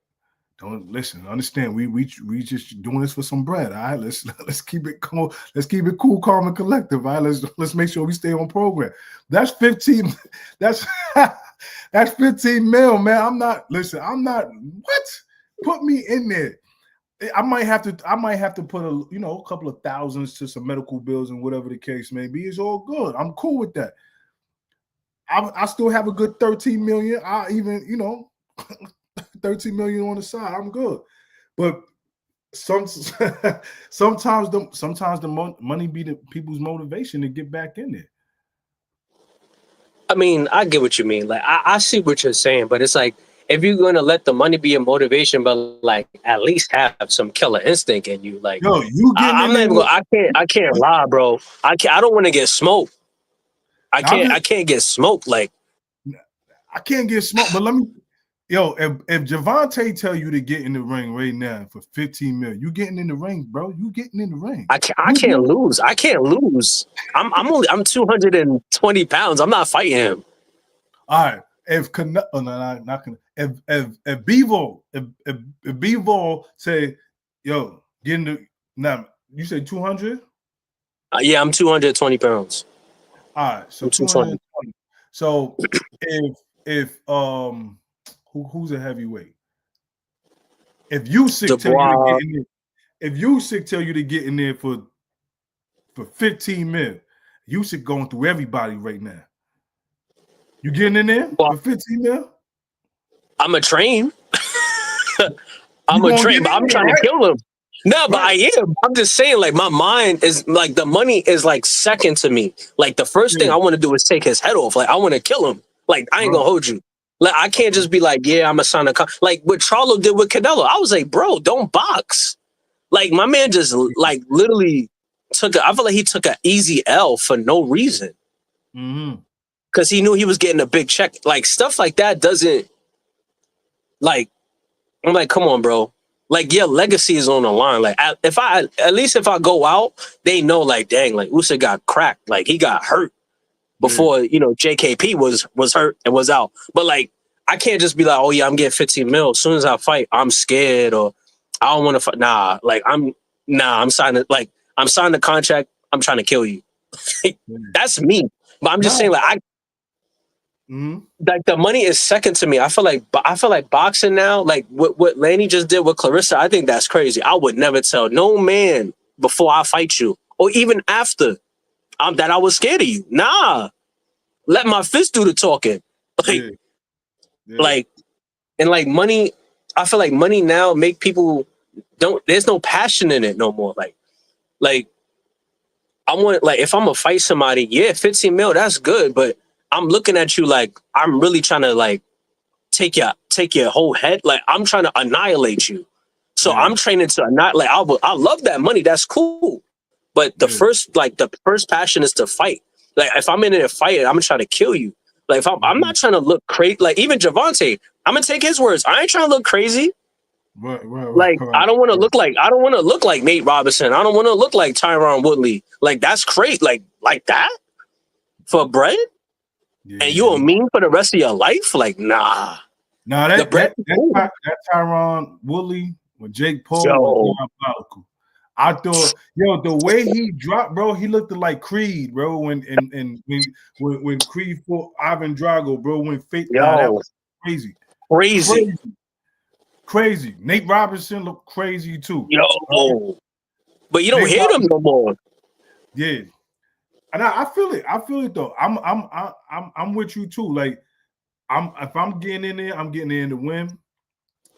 Don't listen. Understand? We just doing this for some bread. All right. Let's keep it cool. Let's keep it cool, calm, and collective. All right. Let's make sure we stay on program. That's 15. That's 15 mil, man. I'm not. What? Put me in there. I might have to put a couple of thousands to some medical bills and whatever the case may be. It's all good. I'm cool with that. I still have a good 13 million. I even 13 million on the side. I'm good. But sometimes the money be the people's motivation to get back in there. I mean, I get what you mean. Like, I see what you're saying, but it's like, if you're gonna let the money be a motivation, but like at least have some killer instinct in you. Like, yo, you getting I'm not even gonna, I can't lie, bro. I don't want to get smoked. I can't get smoked. Like, I can't get smoked, but let me. Yo, if Javante tell you to get in the ring right now for 15 million, you getting in the ring, bro. You getting in the ring. I can't lose. I can't lose. I'm 220 pounds. I'm not fighting him. All right. If Bevo say, yo, get in the now, you say 200? Yeah, I'm 220 pounds. All right, so 220. So if who's a heavyweight? If Usyk tell you to get in there, if Usyk tell you to get in there for 15 mil, Usyk going through everybody right now. You getting in there for 15 mil? I'm a train. I'm a train, but I'm trying to kill him. No, but I am. I'm just saying, like, my mind is like, the money is like second to me. Like, the first thing I want to do is take his head off. Like, I want to kill him. Like, I ain't gonna hold you. Like, I can't just be like, yeah, I'm a sign of like what Charlo did with Canelo. I was like, bro, don't box. Like, my man just like literally I feel like he took an easy L for no reason. Because he knew he was getting a big check. Like, stuff like that doesn't, like, I'm like, come on, bro. Like, your legacy is on the line. Like, at least if I go out, they know, like, dang, like, Usyk got cracked. Like, he got hurt before, JKP was hurt and was out. But, like, I can't just be like, oh, yeah, I'm getting 15 mil. As soon as I fight, I'm scared or I don't want to fight. Nah, like, I'm signing, like, I'm signing the contract. I'm trying to kill you. That's me. But I'm just saying, like, like, the money is second to me. I feel like boxing now, like what Lani just did with Claressa, I think that's crazy. I would never tell no man before I fight you or even after that I was scared of you. Nah, let my fist do the talking. Like, like, and like money. I feel like money now make people there's no passion in it no more. Like I want, like, if I'm gonna fight somebody, yeah, 15 mil, that's good, but I'm looking at you like I'm really trying to, like, take your whole head. Like, I'm trying to annihilate you. So I'm training to annihilate. I love that money. That's cool. But the first passion is to fight. Like, if I'm in there fighting, I'm trying to kill you. Like, if I'm not trying to look crazy. Like, even Javante, I'm gonna take his words. I ain't trying to look crazy. Like, I don't want to look like Nate Robinson. I don't want to look like Tyron Woodley. Like, that's great. Like that for bread. And you a meme for the rest of your life? Like, nah. No, that Tyron Woodley, when Jake Paul was Yo, diabolical. I thought, the way he dropped, bro, he looked like Creed, bro. When Creed fought Ivan Drago, bro, that yo, was crazy, crazy. crazy, crazy. Nate Robinson looked crazy too. Yo, but you don't Nate hear them no more. Yeah, and I feel it. I feel it though. I'm with you too. Like if I'm getting in there, I'm getting in to win,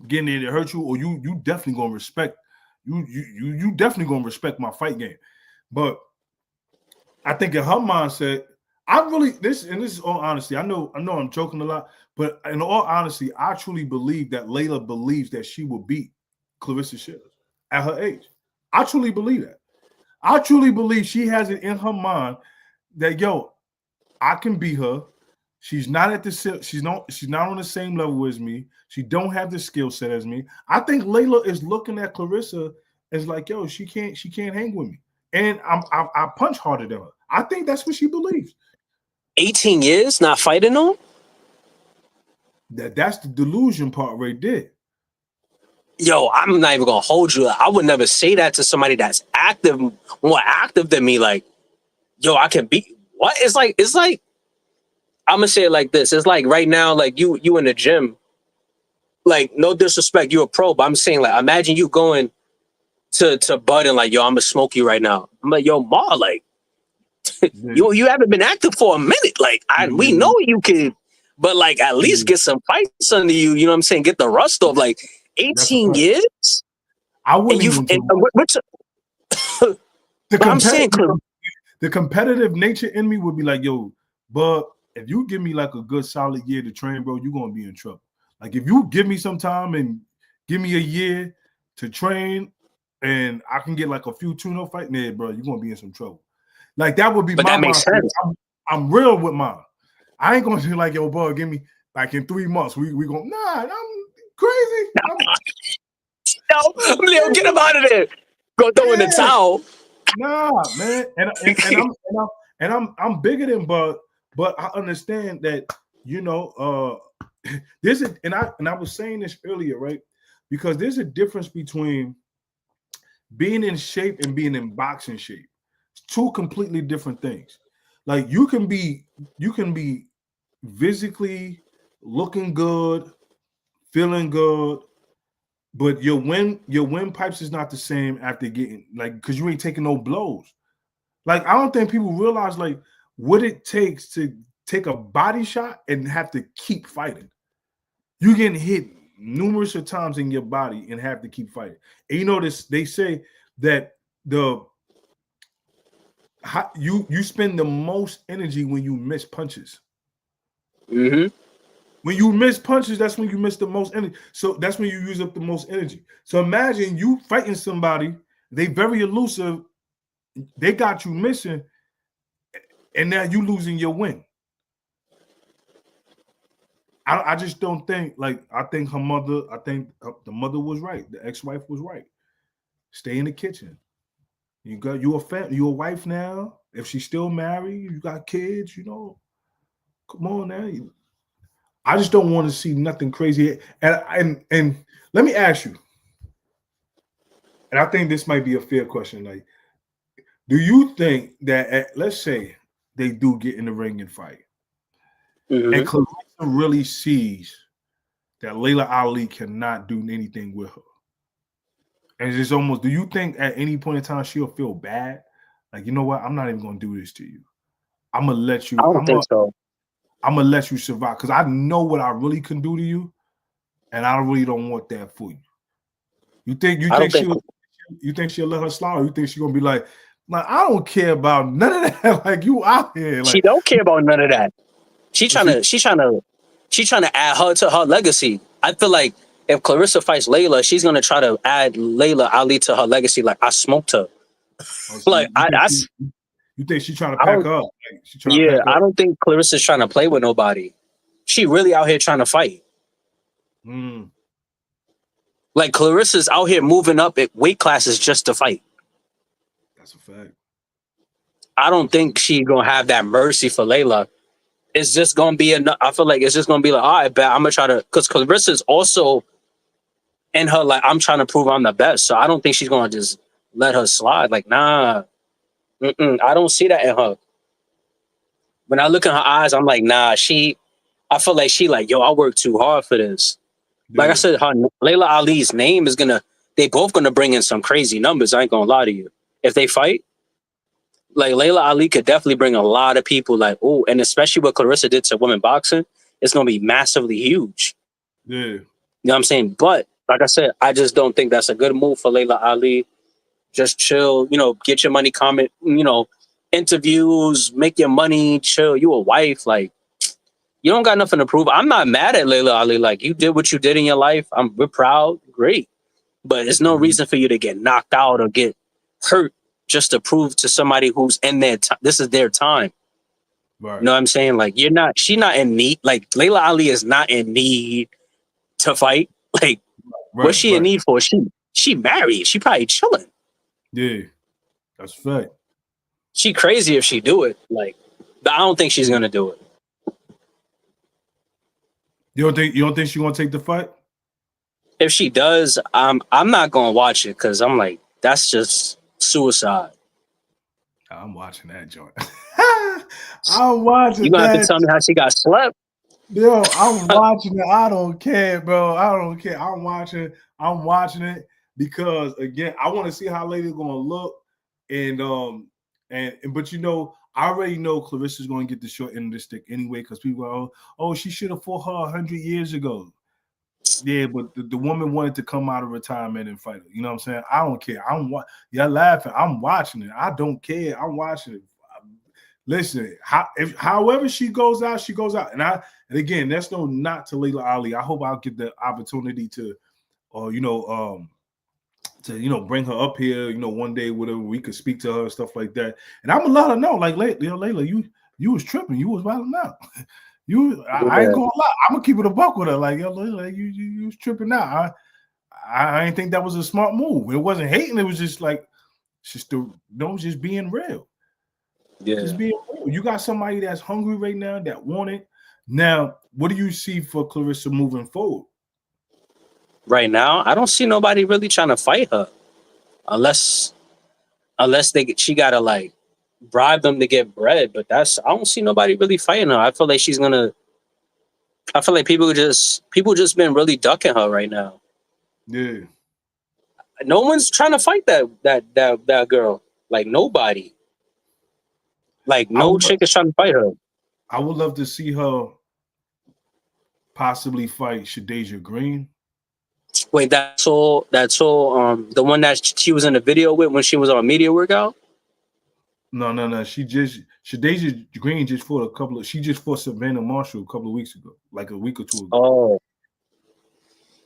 getting in to hurt you, or you definitely gonna respect you definitely gonna respect my fight game. But I think in her mindset, this is all honesty. I know I'm joking a lot, but in all honesty, I truly believe that Layla believes that she will beat Claressa Shields at her age. I truly believe that. I truly believe she has it in her mind that I can beat her. She's not on the same level as me. She don't have the skill set as me. I think Layla is looking at Claressa as like, she can't hang with me. And I punch harder than her. I think that's what she believes. 18 years not fighting on? That's the delusion part right there. Yo, I'm not even gonna hold you. I would never say that to somebody that's more active than me. Like, yo, I can beat what? It's like I'm gonna say it like this. It's like right now, like you in the gym. Like, no disrespect, you're a pro, but I'm saying, like, imagine you going to Bud and like, yo, I'm gonna smoke you right now. I'm like, yo, Ma, like, you haven't been active for a minute. Like, we know you can, but like, at least get some fights under you. You know what I'm saying? Get the rust off. Like, 18 years. I wouldn't I'm saying, the competitive nature in me would be like, yo, but if you give me like a good solid year to train, bro, you're gonna be in trouble. Like if you give me some time and give me a year to train and I can get like a few tune-up fights, bro, you're gonna be in some trouble. Like that would be but my that makes sense. I'm real with mine. I ain't gonna do like, yo, bro, give me like in 3 months. We gonna I'm crazy. Leo, get him out of there. Go throw in the towel. Nah, man, and I'm bigger than Bud, but I understand that there's and I was saying this earlier, right? Because there's a difference between being in shape and being in boxing shape. It's two completely different things. Like you can be physically looking good, feeling good, but your windpipes is not the same after getting because you ain't taking no blows. Like I don't think people realize like what it takes to take a body shot and have to keep fighting. You getting hit numerous of times in your body and have to keep fighting. And you know this, they say that you spend the most energy when you miss punches. Mm-hmm. When you miss punches, that's when you miss the most energy. So that's when you use up the most energy. So imagine you fighting somebody, they very elusive, they got you missing, and now you losing your win. I just don't think I think the mother was right. The ex-wife was right. Stay in the kitchen. You a wife now. If she's still married, you got kids, come on now. I just don't want to see nothing crazy. And let me ask you, and I think this might be a fair question. Like, do you think that let's say they do get in the ring and fight, and Claressa really sees that Layla Ali cannot do anything with her? And it's almost, do you think at any point in time she'll feel bad? Like, you know what? I'm not even going to do this to you. I'm going to let you. I don't think so. I'm going to let you survive because I know what I really can do to you. And I really don't want that for you. You think she'll let her slide? Or you think she's going to be like, I don't care about none of that. Like, you out here. Like, she don't care about none of that. She's trying to add her to her legacy. I feel like if Claressa fights Layla, she's gonna try to add Layla Ali to her legacy. Like I smoked her. Like you think she's trying to pack up? I don't think Claressa's trying to play with nobody. She really out here trying to fight. Like Claressa's out here moving up at weight classes just to fight. That's a fact. I don't think she's gonna have that mercy for Layla. It's just gonna be enough. I feel like it's just gonna be like, all right, bet I'm gonna try to, because Claressa's also in her like I'm trying to prove I'm the best. So I don't think she's gonna just let her slide. Like, nah, I don't see that in her. When I look in her eyes, I'm like, nah. I feel like she like, yo, I worked too hard for this. Like I Yeah. said, Layla Ali's name is gonna. They both gonna bring in some crazy numbers. I ain't gonna lie to you. If they fight, like Layla Ali could definitely bring a lot of people. Like, oh, and especially what Claressa did to women boxing, it's gonna be massively huge. Yeah. You know what I'm saying? But like I said, I just don't think that's a good move for Layla Ali. Just chill, get your money, comment, interviews, make your money, chill. You a wife, like you don't got nothing to prove. I'm not mad at Layla Ali. Like you did what you did in your life. We're proud, great. But there's no reason for you to get knocked out or get hurt just to prove to somebody who's in their time. This is their time. Right. You know what I'm saying? Like she's not in need. Like Layla Ali is not in need to fight. Like what's she in need for? She married. She probably chilling. Yeah, that's fact. She crazy if she do it. Like, but I don't think she's gonna do it. You don't think she's gonna take the fight? If she does, I'm not gonna watch it because I'm like, that's just suicide. I'm watching that joint. I'm watching You gonna have to that. tell me how she got slept. Yo, I'm watching it. I don't care, bro. I don't care. I'm watching it because again, I want to see how Lady's gonna look. And but I already know Claressa's gonna get the short end of the stick anyway, because people are, oh, she should have fought her 100 years ago. Yeah, but the woman wanted to come out of retirement and fight her. You know what I'm saying? I don't care. Y'all laughing. I'm watching it. I don't care. I'm watching it. Listen, however she goes out, she goes out. And again, that's no not to Layla Ali. I hope I'll get the opportunity to, bring her up here, one day, whatever, we could speak to her and stuff like that. And I'm gonna let her know, like, Layla, you was tripping, you was wilding out. I ain't gonna lie. I'm gonna keep it a buck with her. Like, yo, Layla, you was tripping out. I didn't think that was a smart move. It wasn't hating. It was just like, just being real. Yeah. Just being real. You got somebody that's hungry right now that want it. Now, what do you see for Claressa moving forward? Right now, I don't see nobody really trying to fight her, unless she gotta like bribe them to get bread. But I don't see nobody really fighting her. I feel like people just been really ducking her right now. Yeah. No one's trying to fight that girl. Like nobody. Like no chick is trying to fight her. I would love to see her possibly fight Shadeja Green. Wait, that's all. The one that she was in the video with when she was on a media workout. No. Shadeja Green just fought she just fought Savannah Marshall a couple of weeks ago, like a week or two ago. Oh.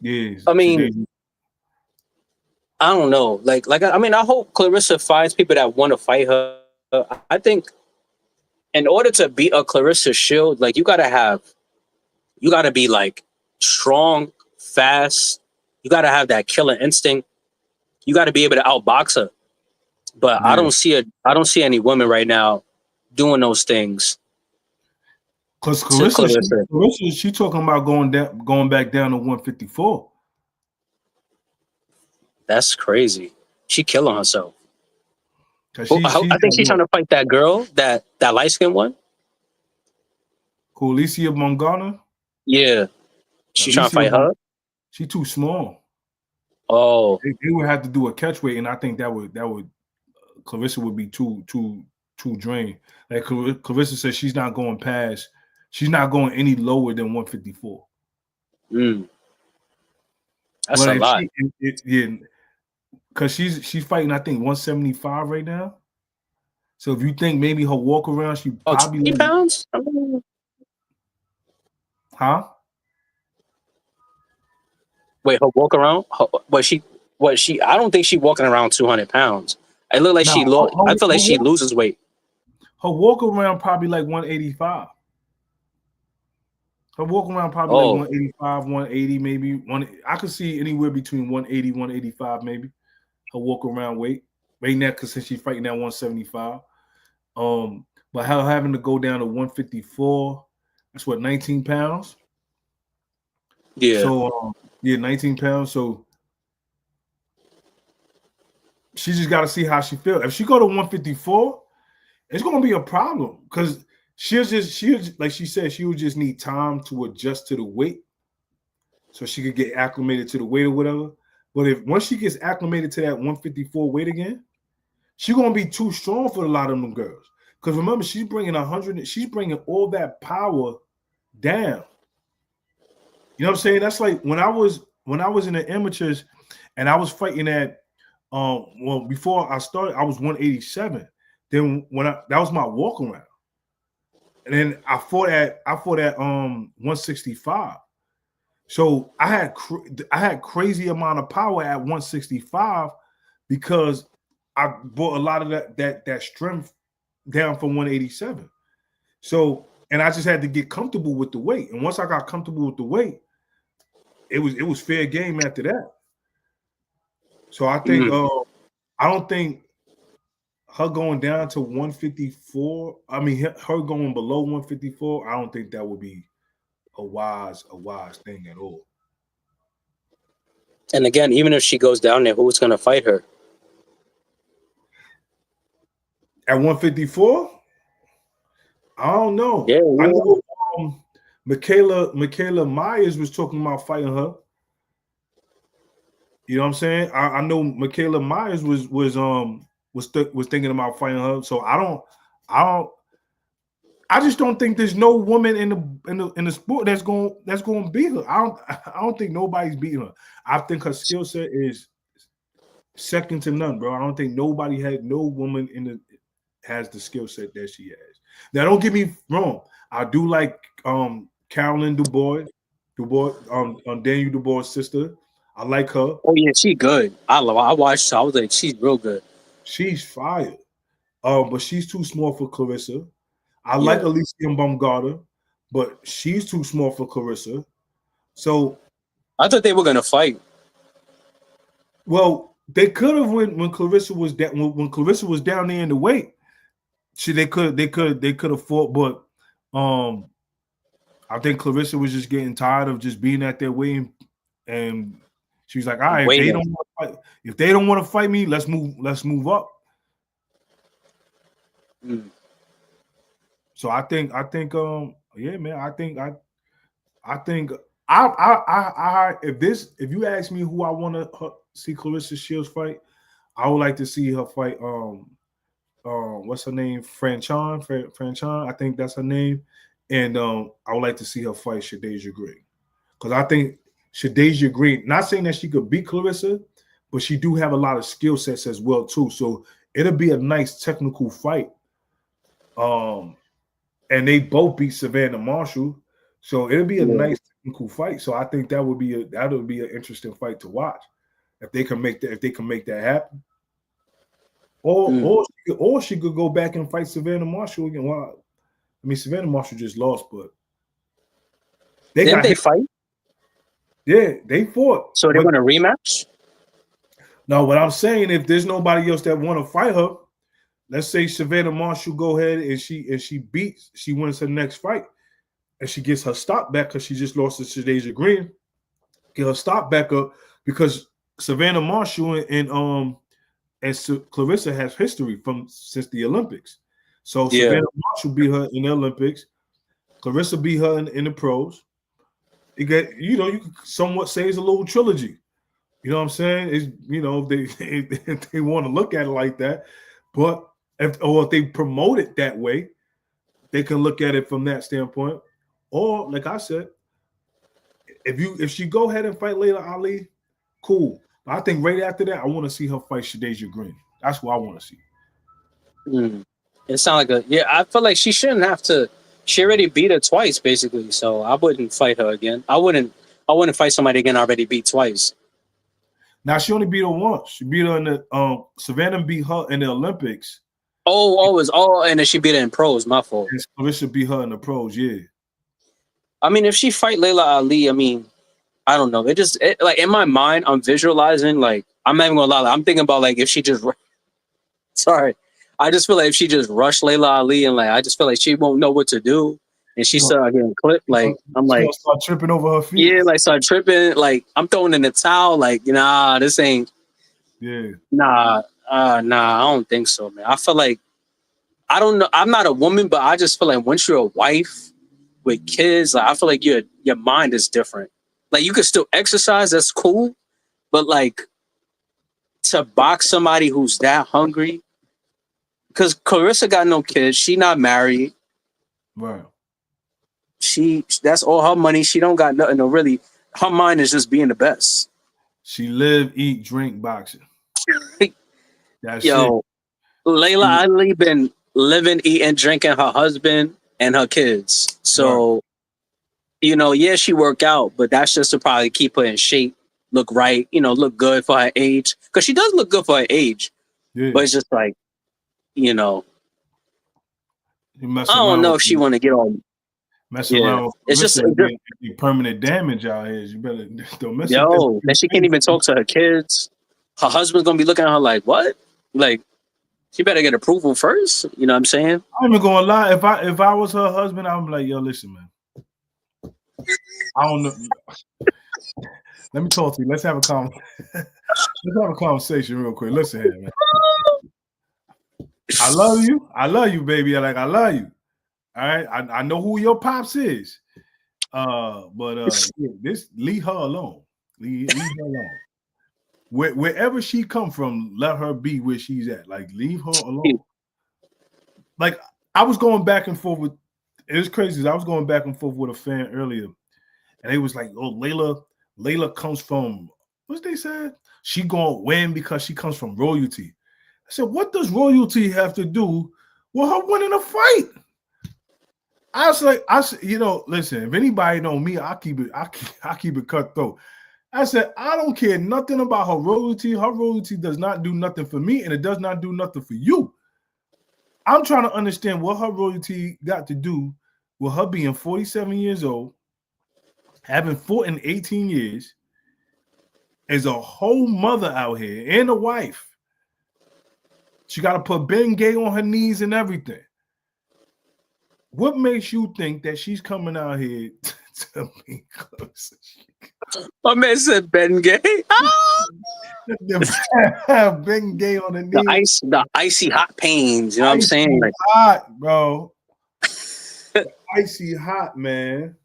Yeah. I mean, I don't know. I hope Claressa finds people that want to fight her. I think in order to beat a Claressa Shields, like you gotta be like strong, fast. You gotta have that killer instinct. You gotta be able to outbox her. But yeah. I don't see any women right now doing those things. Because Claressa, she talking about going back down to 154. That's crazy. She killing herself. I think she's trying to fight that girl, that light skinned one. Alicia Mongana? Yeah. She's trying to fight her? She too small. Oh. They would have to do a catch weight, and I think that would Claressa would be too drained. Like Claressa says, she's not going any lower than 154. That's a lot. Because she's fighting, I think, 175 right now. So if you think maybe her walk around, she probably 20 pounds? Huh? Wait, her walk around? I don't think she's walking around 200 pounds. It look like I feel like she loses weight. Her walk around probably like 185. Her walk around probably like 185, 180 maybe. I could see anywhere between 180, 185 maybe. Her walk around weight. Right now, because since she's fighting at 175. But having to go down to 154, that's what, 19 pounds? Yeah. So 19 pounds. So she just got to see how she feels. If she go to 154, it's gonna be a problem because she'll like she said, she would just need time to adjust to the weight, so she could get acclimated to the weight or whatever. But if once she gets acclimated to that 154 weight again, she's gonna be too strong for a lot of them girls. Because remember, she's bringing 100. She's bringing all that power down. You know what I'm saying? That's like when I was in the amateurs, and I was fighting at well, before I started, I was 187. Then that was my walk around, and then I fought at 165. So I had crazy amount of power at 165 because I brought a lot of that strength down from 187. So, and I just had to get comfortable with the weight. And once I got comfortable with the weight, it was fair game after that. So I think I don't think her going down to 154. I mean, her going below 154. I don't think that would be a wise thing at all. And again, even if she goes down there, who's going to fight her? At 154? I don't know. Yeah. I know Michaela Myers was talking about fighting her. You know what I'm saying? I know Michaela Myers was thinking about fighting her. So I just don't think there's no woman in the sport that's going to beat her. I don't think nobody's beating her. I think her skill set is second to none, bro. I don't think no woman has the skill set that she has. Now, don't get me wrong. I do like Carolyn Dubois, Daniel Dubois' sister. I like her. Oh yeah, she good. I watched her. I was like, she's real good. She's fire. But she's too small for Claressa. I like Alicia Baumgartner, but she's too small for Claressa. So I thought they were gonna fight. Well, they could have when Claressa was when Claressa was down there in the weight. They could have fought, but I think Claressa was just getting tired of just being at their weight, and she was like, "All right, if they don't want to fight me, let's move up." Mm. So I think yeah, man. I think if you ask me who I want to see Claressa Shields fight, I would like to see her fight what's her name? Franchon. I think that's her name. And I would like to see her fight Shadasia Green. Because I think Shadasia Green, not saying that she could beat Claressa, but she do have a lot of skill sets as well, too. So it'll be a nice technical fight. And they both beat Savannah Marshall. So it'll be a nice technical fight. So I think that would be an interesting fight to watch if they can make that happen. Or she could go back and fight Savannah Marshall again. Well, I mean, Savannah Marshall just lost, but didn't they fight? Yeah, they fought. So they're going to rematch? No, what I'm saying, if there's nobody else that want to fight her, let's say Savannah Marshall go ahead and she wins her next fight, and she gets her stock back because she just lost to Shadasia Green. Get her stock back up because Savannah Marshall and Claressa has history since the Olympics. So Savannah Marshall beat her in the Olympics. Claressa beat her in the pros. You could somewhat say it's a little trilogy. You know what I'm saying? It's, if they want to look at it like that, but if they promote it that way, they can look at it from that standpoint. Or, like I said, if she go ahead and fight Layla Ali, cool. But I think right after that, I want to see her fight Shadasia Green. That's what I want to see. It sounds like I feel like she shouldn't have to. She already beat her twice, basically. So I wouldn't fight her again. I wouldn't fight somebody again already beat twice. Now she only beat her once. She beat her in the Savannah beat her in the Olympics. And then she beat her in pros. My fault. And Claressa beat her in the pros. Yeah. I mean, if she fight Layla Ali, I mean, I don't know. Like in my mind, I'm visualizing, like, I'm not even gonna lie. I'm thinking about like if she just sorry. I just feel like if she just rushed Layla Ali and like I just feel like she won't know what to do and she started getting clipped. Like I'm like start tripping over her feet. Yeah, like start tripping. Like I'm throwing in the towel. Like this ain't. Yeah. Nah, Nah, I don't think so, man. I feel like I don't know. I'm not a woman, but I just feel like once you're a wife with kids, like, I feel like your mind is different. Like you can still exercise, that's cool, but like to box somebody who's that hungry, because Claressa got no kids, she not married. Right. That's all her money. She don't got nothing to really. Her mind is just being the best. She live, eat, drink, boxing. That's it. Yo, Layla Ali been living, eating, drinking her husband and her kids. So, Right. you know, yeah, she work out, but that's just to probably keep her in shape, look right, you know, look good for her age. Because she does look good for her age. Yeah. But it's just like, you know, You mess I don't around know with if she want to get on. mess Yeah, around with it's just be permanent damage out here. You better don't mess with yo. Then she can't even talk to her kids. Her husband's gonna be looking at her like, what? Like, she better get approval first. You know what I'm saying? I'm even gonna lie. If I was her husband, I'm like, yo, listen, man. I don't know. Let me talk to you. Let's have a conversation real quick. Listen here, man. I love you. I love you, baby. I love you. All right. I know who your pops is. This leave her alone. Leave her alone. Wherever she come from, let her be where she's at. Like, leave her alone. Like, I was going back and forth with. It was crazy. I was going back and forth with a fan earlier, and they was like, "Oh, Layla comes from what they said? She gonna win because she comes from royalty." I said, "What does royalty have to do with her winning a fight?" I was like, listen. If anybody know me, I keep it cutthroat. I said, I don't care nothing about her royalty. Her royalty does not do nothing for me, and it does not do nothing for you. I'm trying to understand what her royalty got to do with her being 47 years old, having fought in 18 years, as a whole mother out here and a wife. She got to put Ben Gay on her knees and everything. What makes you think that she's coming out here to be close? My man said Ben Gay. Ben Gay on the knees. The icy hot pains. You know what I'm saying? Like, hot, bro. Icy hot, man.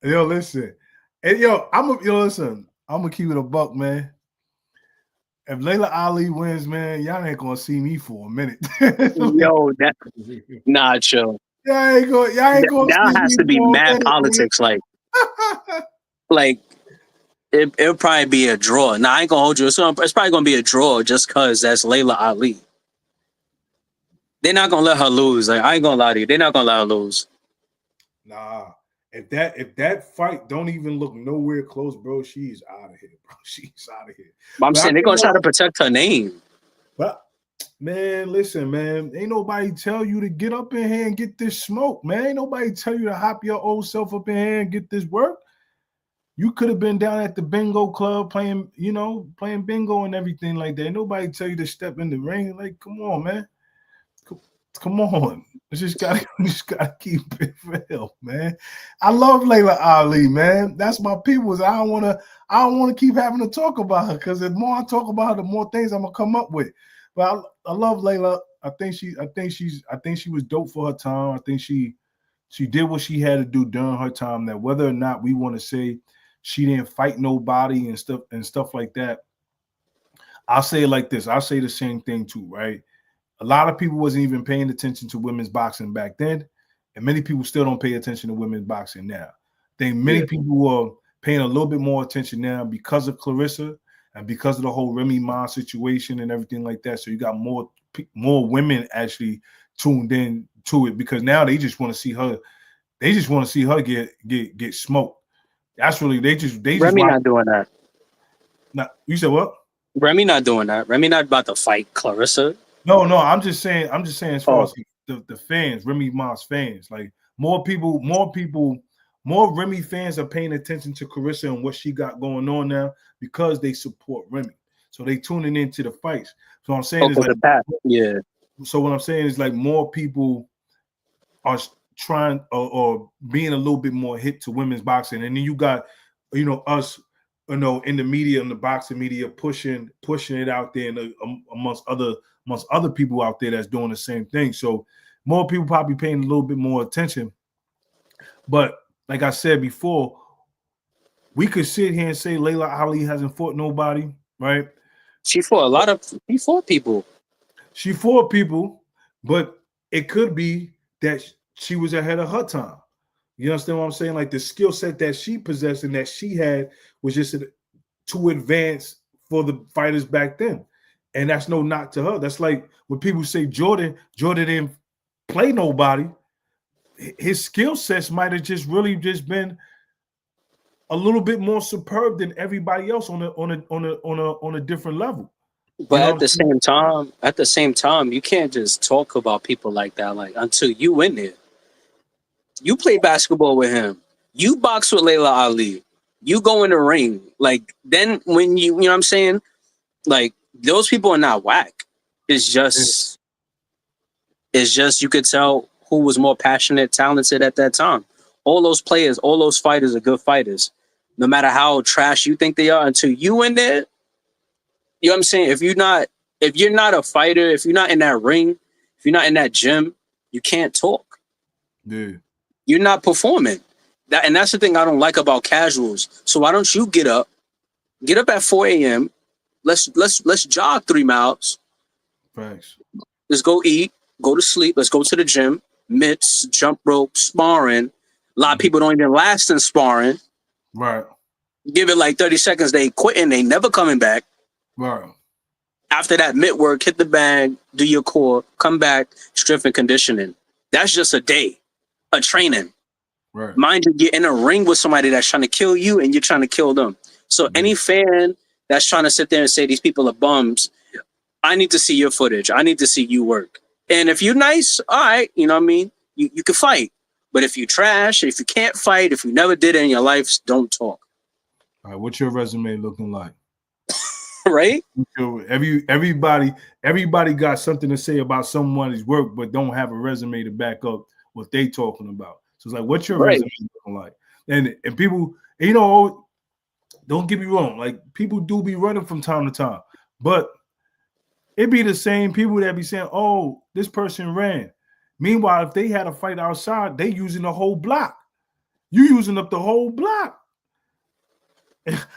Yo, listen. And listen. I'm gonna keep it a buck, man. If Layla Ali wins, man, y'all ain't gonna see me for a minute. Yo, that nah, chill. Y'all ain't gonna that has to be mad politics, man. Like it'll probably be a draw. Nah, I ain't gonna hold you. It's probably gonna be a draw just cause that's Layla Ali. They're not gonna let her lose. Like, I ain't gonna lie to you. They're not gonna let her lose. Nah. If that fight don't even look nowhere close, bro, she's out of here, bro. She's out of here. But I'm saying they're gonna try to protect her name. But man, listen, man, ain't nobody tell you to get up in here and get this smoke, man. Ain't nobody tell you to hop your old self up in here and get this work. You could have been down at the bingo club playing bingo and everything like that. Ain't nobody tell you to step in the ring. Like, come on, man. Come on. You just gotta keep it real, man. I love Layla Ali, man. That's my people's. I don't wanna keep having to talk about her, because the more I talk about her, the more things I'm gonna come up with. But I love Layla. I think she was dope for her time. I think she did what she had to do during her time. That whether or not we want to say she didn't fight nobody and stuff like that, I'll say it like this. I'll say the same thing too, right? A lot of people wasn't even paying attention to women's boxing back then, and many people still don't pay attention to women's boxing now. I think many people are paying a little bit more attention now because of Claressa and because of the whole Remy Ma situation and everything like that. So you got more women actually tuned in to it, because now they just want to see her. They just want to see her get smoked. That's really they just Remy not doing that. Now, you said what? Remy not doing that. Remy not about to fight Claressa. No, I'm just saying as far as the fans, Remy Ma's fans, like more Remy fans are paying attention to Claressa and what she got going on now because they support Remy. So they tuning into the fights. So I'm saying is like, yeah. So what I'm saying is like more people are trying or being a little bit more hip to women's boxing. And then you got, us you know, in the media, in the boxing media, pushing it out there, and amongst other people out there that's doing the same thing. So more people probably paying a little bit more attention. But like I said before, we could sit here and say Layla Ali hasn't fought nobody, right? She fought people. She fought people, but it could be that she was ahead of her time. You understand what I'm saying? Like the skill set that she possessed and that she had was just too advanced for the fighters back then. And that's no knock to her. That's like when people say Jordan didn't play nobody. His skill sets might have just really just been a little bit more superb than everybody else on a different level. But You know at the same time, you can't just talk about people like that. Like until you in there, you play basketball with him, you box with Layla Ali, you go in the ring. Like then when you know what I'm saying, like those people are not whack. It's just you could tell who was more passionate, talented at that time. All those players, all those fighters are good fighters. No matter how trash you think they are, until you in there, you know what I'm saying? If you're not a fighter, if you're not in that ring, if you're not in that gym, you can't talk. Yeah. You're not performing. And that's the thing I don't like about casuals. So why don't you get up at 4 a.m. Let's jog 3 miles. Thanks. Let's go eat, go to sleep. Let's go to the gym, mitts, jump rope, sparring. A lot of people don't even last in sparring. Right. Give it like 30 seconds, they quitting, they never coming back. Right. After that mitt work, hit the bag, do your core, come back, strength and conditioning. That's just a day of training. Right. Mind you, get in a ring with somebody that's trying to kill you and you're trying to kill them. So any fan that's trying to sit there and say these people are bums, I need to see your footage. I need to see you work. And if you're nice, all right, you know what I mean? You can fight. But if you trash, if you can't fight, if you never did it in your life, don't talk. All right, what's your resume looking like? Right? Everybody got something to say about someone's work, but don't have a resume to back up what they talking about. So it's like, what's your resume looking like? And people, you know, don't get me wrong, like people do be running from time to time, but it be the same people that be saying, oh, this person ran. Meanwhile, if they had a fight outside, they using the whole block. You using up the whole block.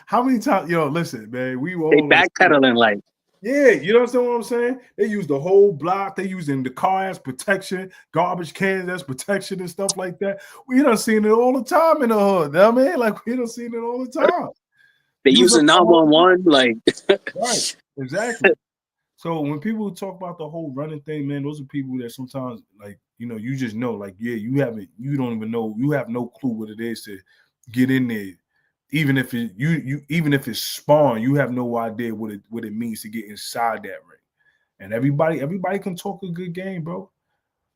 How many times, listen, man, we were they all backpedaling like. Yeah, you know what I'm saying? They use the whole block. They using the car as protection, garbage cans as protection and stuff like that. We done seen it all the time in the hood. You know what I mean? Like we done seen it all the time. They using 911 like right, exactly. So when people talk about the whole running thing, man, those are people that sometimes, like, you just know, like, yeah, you don't even know, you have no clue what it is to get in there. Even if even if it's sparring, you have no idea what it means to get inside that ring. And everybody can talk a good game, bro.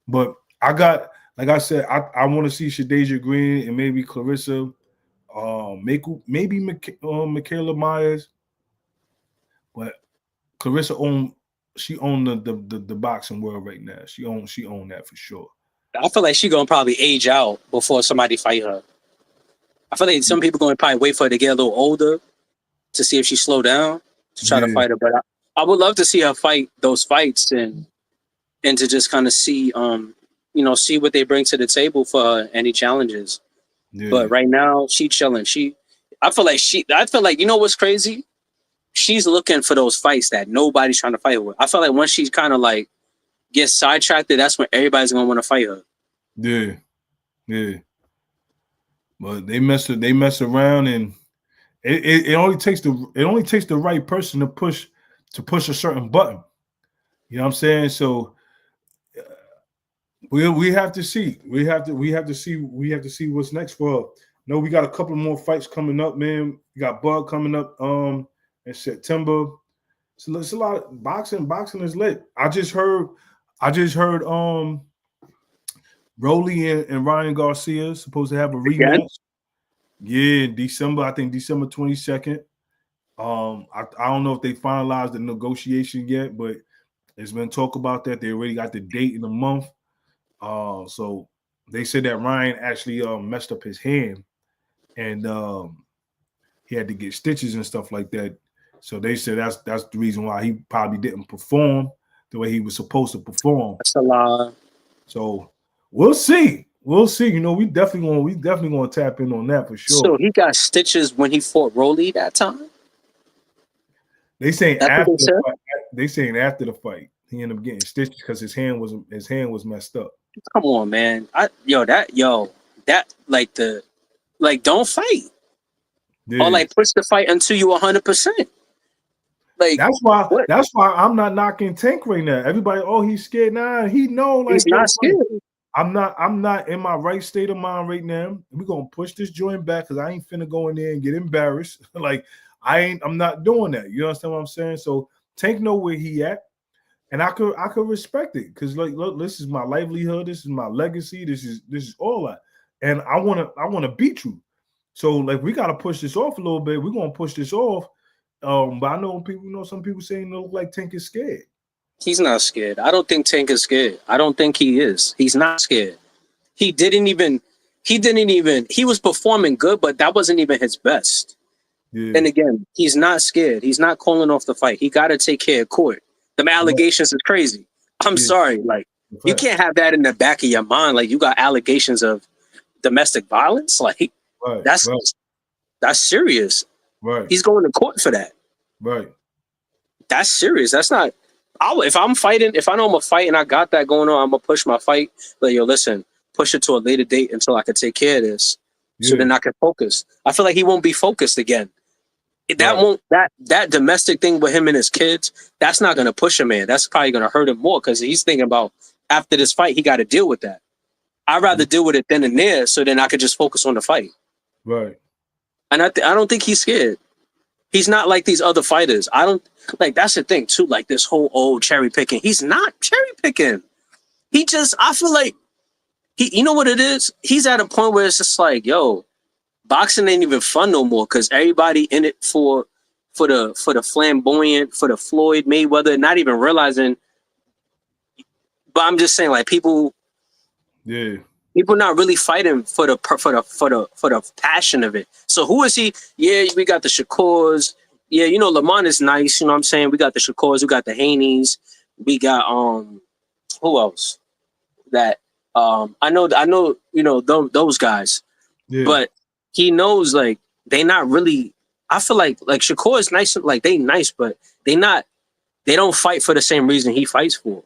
But like I said, I want to see Shadeja Green and maybe Claressa, maybe Michaela Myers, but Claressa owned the boxing world right now. She owned that for sure. I feel like she gonna probably age out before somebody fight her. I feel like some people gonna probably wait for her to get a little older to see if she slow down to try to fight her. But I would love to see her fight those fights and to just kind of see see what they bring to the table for her, any challenges. Yeah. But right now she chilling. I feel like you know what's crazy? She's looking for those fights that nobody's trying to fight with. I feel like once she's kind of like gets sidetracked, that's when everybody's gonna want to fight her. Yeah, yeah. But they mess around, and it only takes the right person to push a certain button. You know what I'm saying? So we have to see. We have to see what's next for her. No, we got a couple more fights coming up, man. We got Bud coming up in September. So it's a lot of boxing. Boxing is lit. I just heard Rolly and Ryan Garcia supposed to have a rematch. Again? Yeah, December. I think December 22nd. I don't know if they finalized the negotiation yet, but there's been talk about that. They already got the date in the month. So they said that Ryan actually messed up his hand, and he had to get stitches and stuff like that. So they said that's the reason why he probably didn't perform the way he was supposed to perform. That's a lie. So we'll see. We'll see. You know, we definitely gonna tap in on that for sure. So he got stitches when he fought Rolly that time? They saying That's after what they said? the fight, they saying after the fight, he ended up getting stitches because his hand was messed up. Come on, man. Don't fight. Yeah. Or like push the fight until you 100%. Like that's why I'm not knocking Tank right now. Everybody, oh, he's scared. Nah, he know like he's not scared. I'm not in my right state of mind right now. We're gonna push this joint back because I ain't finna go in there and get embarrassed. Like I'm not doing that. You understand what I'm saying? So Tank know where he at, and I could respect it because like look, this is my livelihood, this is my legacy, this is all that, and I wanna beat you. So like we gotta push this off a little bit. We're gonna push this off. But I know some people saying look like Tank is scared. He's not scared. I don't think Tank is scared. I don't think he is. He's not scared. He was performing good, but that wasn't even his best. Yeah. And again, he's not scared. He's not calling off the fight. He got to take care of court. Them allegations is crazy. I'm sorry. Like, you can't have that in the back of your mind. Like, you got allegations of domestic violence. Like, that's serious. Right. He's going to court for that. Right. That's serious. That's not. If I'm fighting, if I know I'm a fight and I got that going on, I'm gonna push my fight. Like, yo, listen, push it to a later date until I can take care of this, so then I can focus. I feel like he won't be focused again. That domestic thing with him and his kids, that's not gonna push him, man. That's probably gonna hurt him more because he's thinking about after this fight, he got to deal with that. I'd rather deal with it then and there, so then I could just focus on the fight. Right. And I don't think he's scared. He's not like these other fighters. I don't like that's the thing too. Like this whole old cherry picking. He's not cherry picking. I feel like you know what it is? He's at a point where it's just like, yo, boxing ain't even fun no more because everybody in it for the flamboyant, for the Floyd Mayweather, not even realizing. But I'm just saying, like people not really fighting for the passion of it. So who is he? Yeah, we got the Shakurs. Yeah, you know, Lamont is nice. You know what I'm saying? We got the Shakurs. We got the Haneys. We got who else? That I know. You know those guys. Yeah. But he knows like they not really. I feel like Shakur is nice. Like they nice, but they not. They don't fight for the same reason he fights for.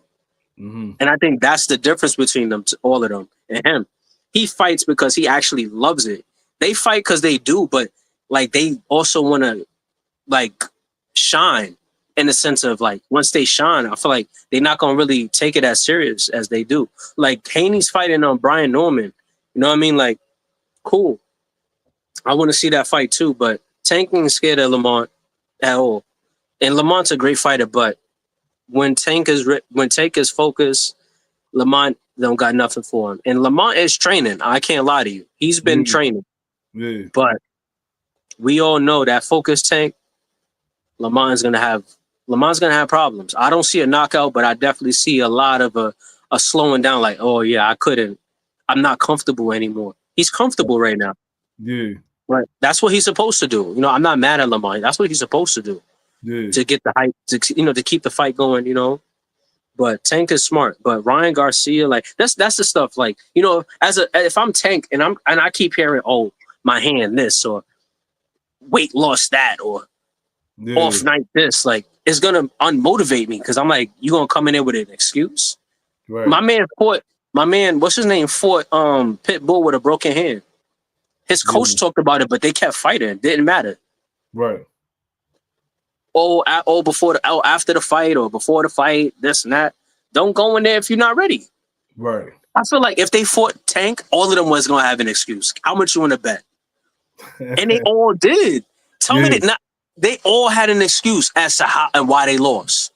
Mm-hmm. And I think that's the difference between them, all of them, and him. He fights because he actually loves it. They fight because they do, but like they also want to like shine in the sense of like once they shine, I feel like they're not gonna really take it as serious as they do. Like Haney's fighting on Brian Norman. You know what I mean? Like, cool. I want to see that fight too, but Tank ain't scared of Lamont at all. And Lamont's a great fighter, but when Tank is focused, Lamont don't got nothing for him. And Lamont is training. I can't lie to you. He's been training. Yeah. But we all know that focused Tank, Lamont's gonna have problems. I don't see a knockout, but I definitely see a lot of a slowing down, like, oh yeah, I'm not comfortable anymore. He's comfortable right now. Yeah. But that's what he's supposed to do. You know, I'm not mad at Lamont. That's what he's supposed to do. Yeah. To get the hype, to keep the fight going, you know. But Tank is smart. But Ryan Garcia, like that's the stuff. Like, you know, if I'm Tank and I keep hearing, oh, my hand this or weight loss that or off night this, like it's gonna unmotivate me because I'm like, you gonna come in there with an excuse? Right. My man, what's his name? Fought Pitbull with a broken hand. His coach talked about it, but they kept fighting. It didn't matter. Right. After the fight or before the fight, this and that. Don't go in there if you're not ready. Right. I feel like if they fought Tank, all of them was gonna have an excuse. How much you want to bet? And they all did. Tell me that they all had an excuse as to how and why they lost.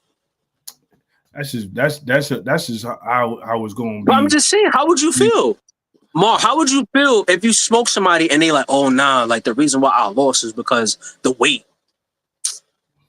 That's just how I was going to be. But I'm just saying, how would you feel? Mark, how would you feel if you smoke somebody and they like, oh nah, like the reason why I lost is because the weight.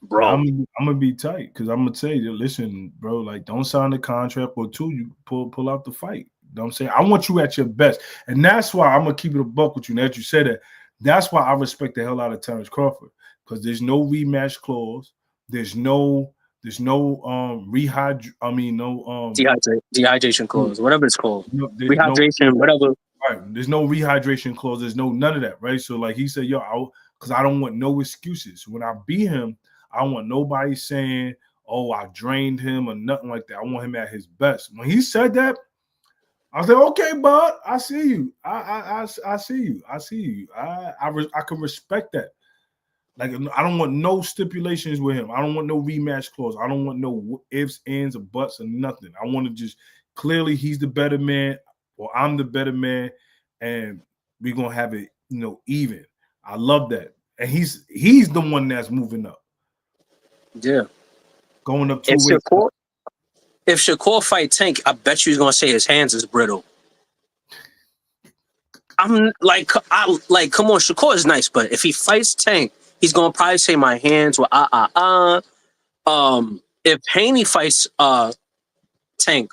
Bro, I'm gonna be tight because I'm gonna tell you, listen, bro, like don't sign the contract or two, you pull out the fight. You know what I'm saying? I want you at your best. And that's why I'm gonna keep it a buck with you. And as you said that, That's why I respect the hell out of Terrence Crawford, because there's no rematch clause. There's no dehydration clause, whatever it's called. There's Rehydration, whatever. Right. There's no rehydration clause. There's none of that, right? So like he said, because I don't want no excuses. When I beat him, I don't want nobody saying, oh, I drained him or nothing like that. I want him at his best. When he said that, I said, okay, bud, I see you. I see you. I see you. I can respect that. Like, I don't want no stipulations with him. I don't want no rematch clause. I don't want no ifs, ands, or buts, or nothing. I want to just clearly he's the better man, or I'm the better man, and we're gonna have it, even. I love that, and he's the one that's moving up. Yeah, going up 2 weeks. If Shakur fight Tank, I bet you he's gonna say his hands is brittle. I'm like, come on, Shakur is nice, but if he fights Tank, he's gonna probably say my hands were If Haney fights Tank,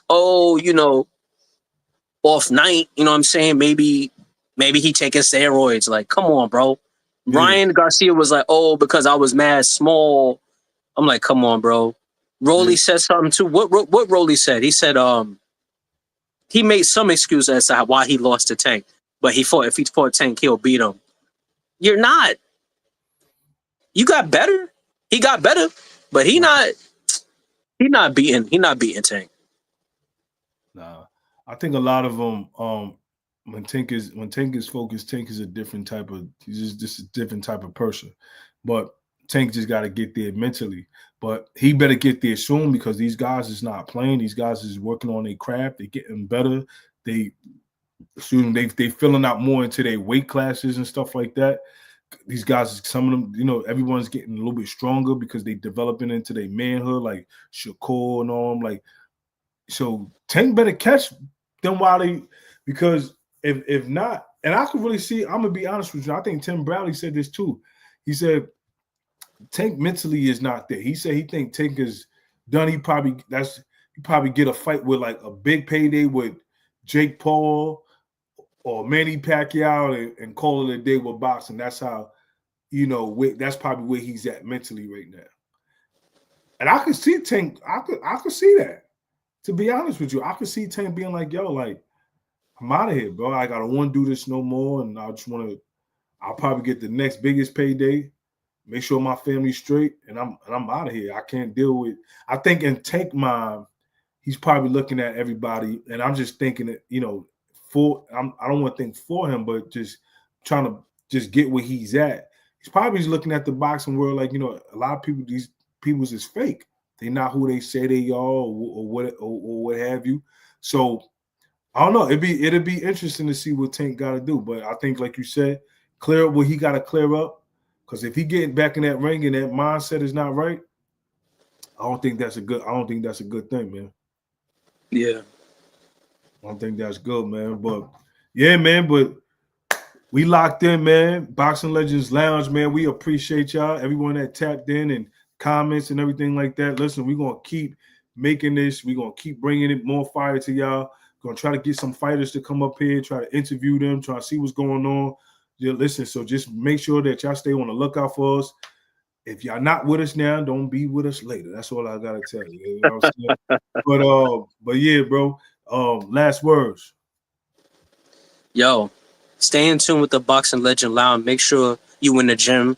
off night, you know what I'm saying? Maybe he taking steroids. Like, come on, bro. Yeah. Ryan Garcia was like, oh, because I was mad small. I'm like, come on, bro. Rolly said something too. What Rolly said? He said he made some excuse as to why he lost to Tank, but if he fought Tank, he'll beat him. You're not. You got better. He got better, but he not beating Tank. Nah, I think a lot of them. When Tank is focused, Tank is he's just a different type of person. But Tank just got to get there mentally. But he better get there soon, because these guys is not playing. These guys is working on their craft. They're getting better. They filling out more into their weight classes and stuff like that. These guys, some of them, everyone's getting a little bit stronger because they developing into their manhood, like Shakur and all them. Like, so Tank better catch them because if not, and I can really see, I'm gonna be honest with you. I think Tim Bradley said this too. He said Tank mentally is not there. He said he think Tank is done. He probably get a fight with like a big payday with Jake Paul or Manny Pacquiao and call it a day with boxing. That's how, that's probably where he's at mentally right now. And I could see Tank. I could see that. To be honest with you, I could see Tank being like, "Yo, like, I'm out of here, bro. I don't want to do this no more, and I'll probably get the next biggest payday, make sure my family's straight, and I'm out of here. I can't deal with." I think in Tank mind, he's probably looking at everybody, and I'm just thinking that, I don't want to think for him, but just trying to just get where he's at. He's probably just looking at the boxing world like, a lot of people, these people's is fake. They're not who they say they are, or what have you. So I don't know. It'd be interesting to see what Tank got to do. But I think, like you said, clear up what he got to clear up. Because if he getting back in that ring and that mindset is not right, I don't think that's a good thing, man. Yeah. I don't think that's good, man. But yeah, man. But we locked in, man. Boxing Legends Lounge, man. We appreciate y'all. Everyone that tapped in and comments and everything like that. Listen, we're going to keep making this. We're going to keep bringing it more fire to y'all. Going to try to get some fighters to come up here, try to interview them, try to see what's going on. Yeah, listen, so just make sure that y'all stay on the lookout for us. If y'all not with us now, don't be with us later. That's all I got to tell you. You know what I'm saying? But yeah, bro, last words. Yo, stay in tune with the Boxing Legend Lounge. Make sure you in the gym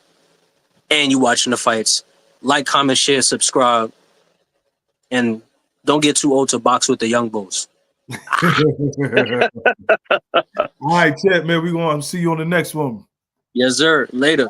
and you watching the fights. Like, comment, share, subscribe, and don't get too old to box with the young bulls. All right, chat, man. We're going to see you on the next one. Yes, sir. Later.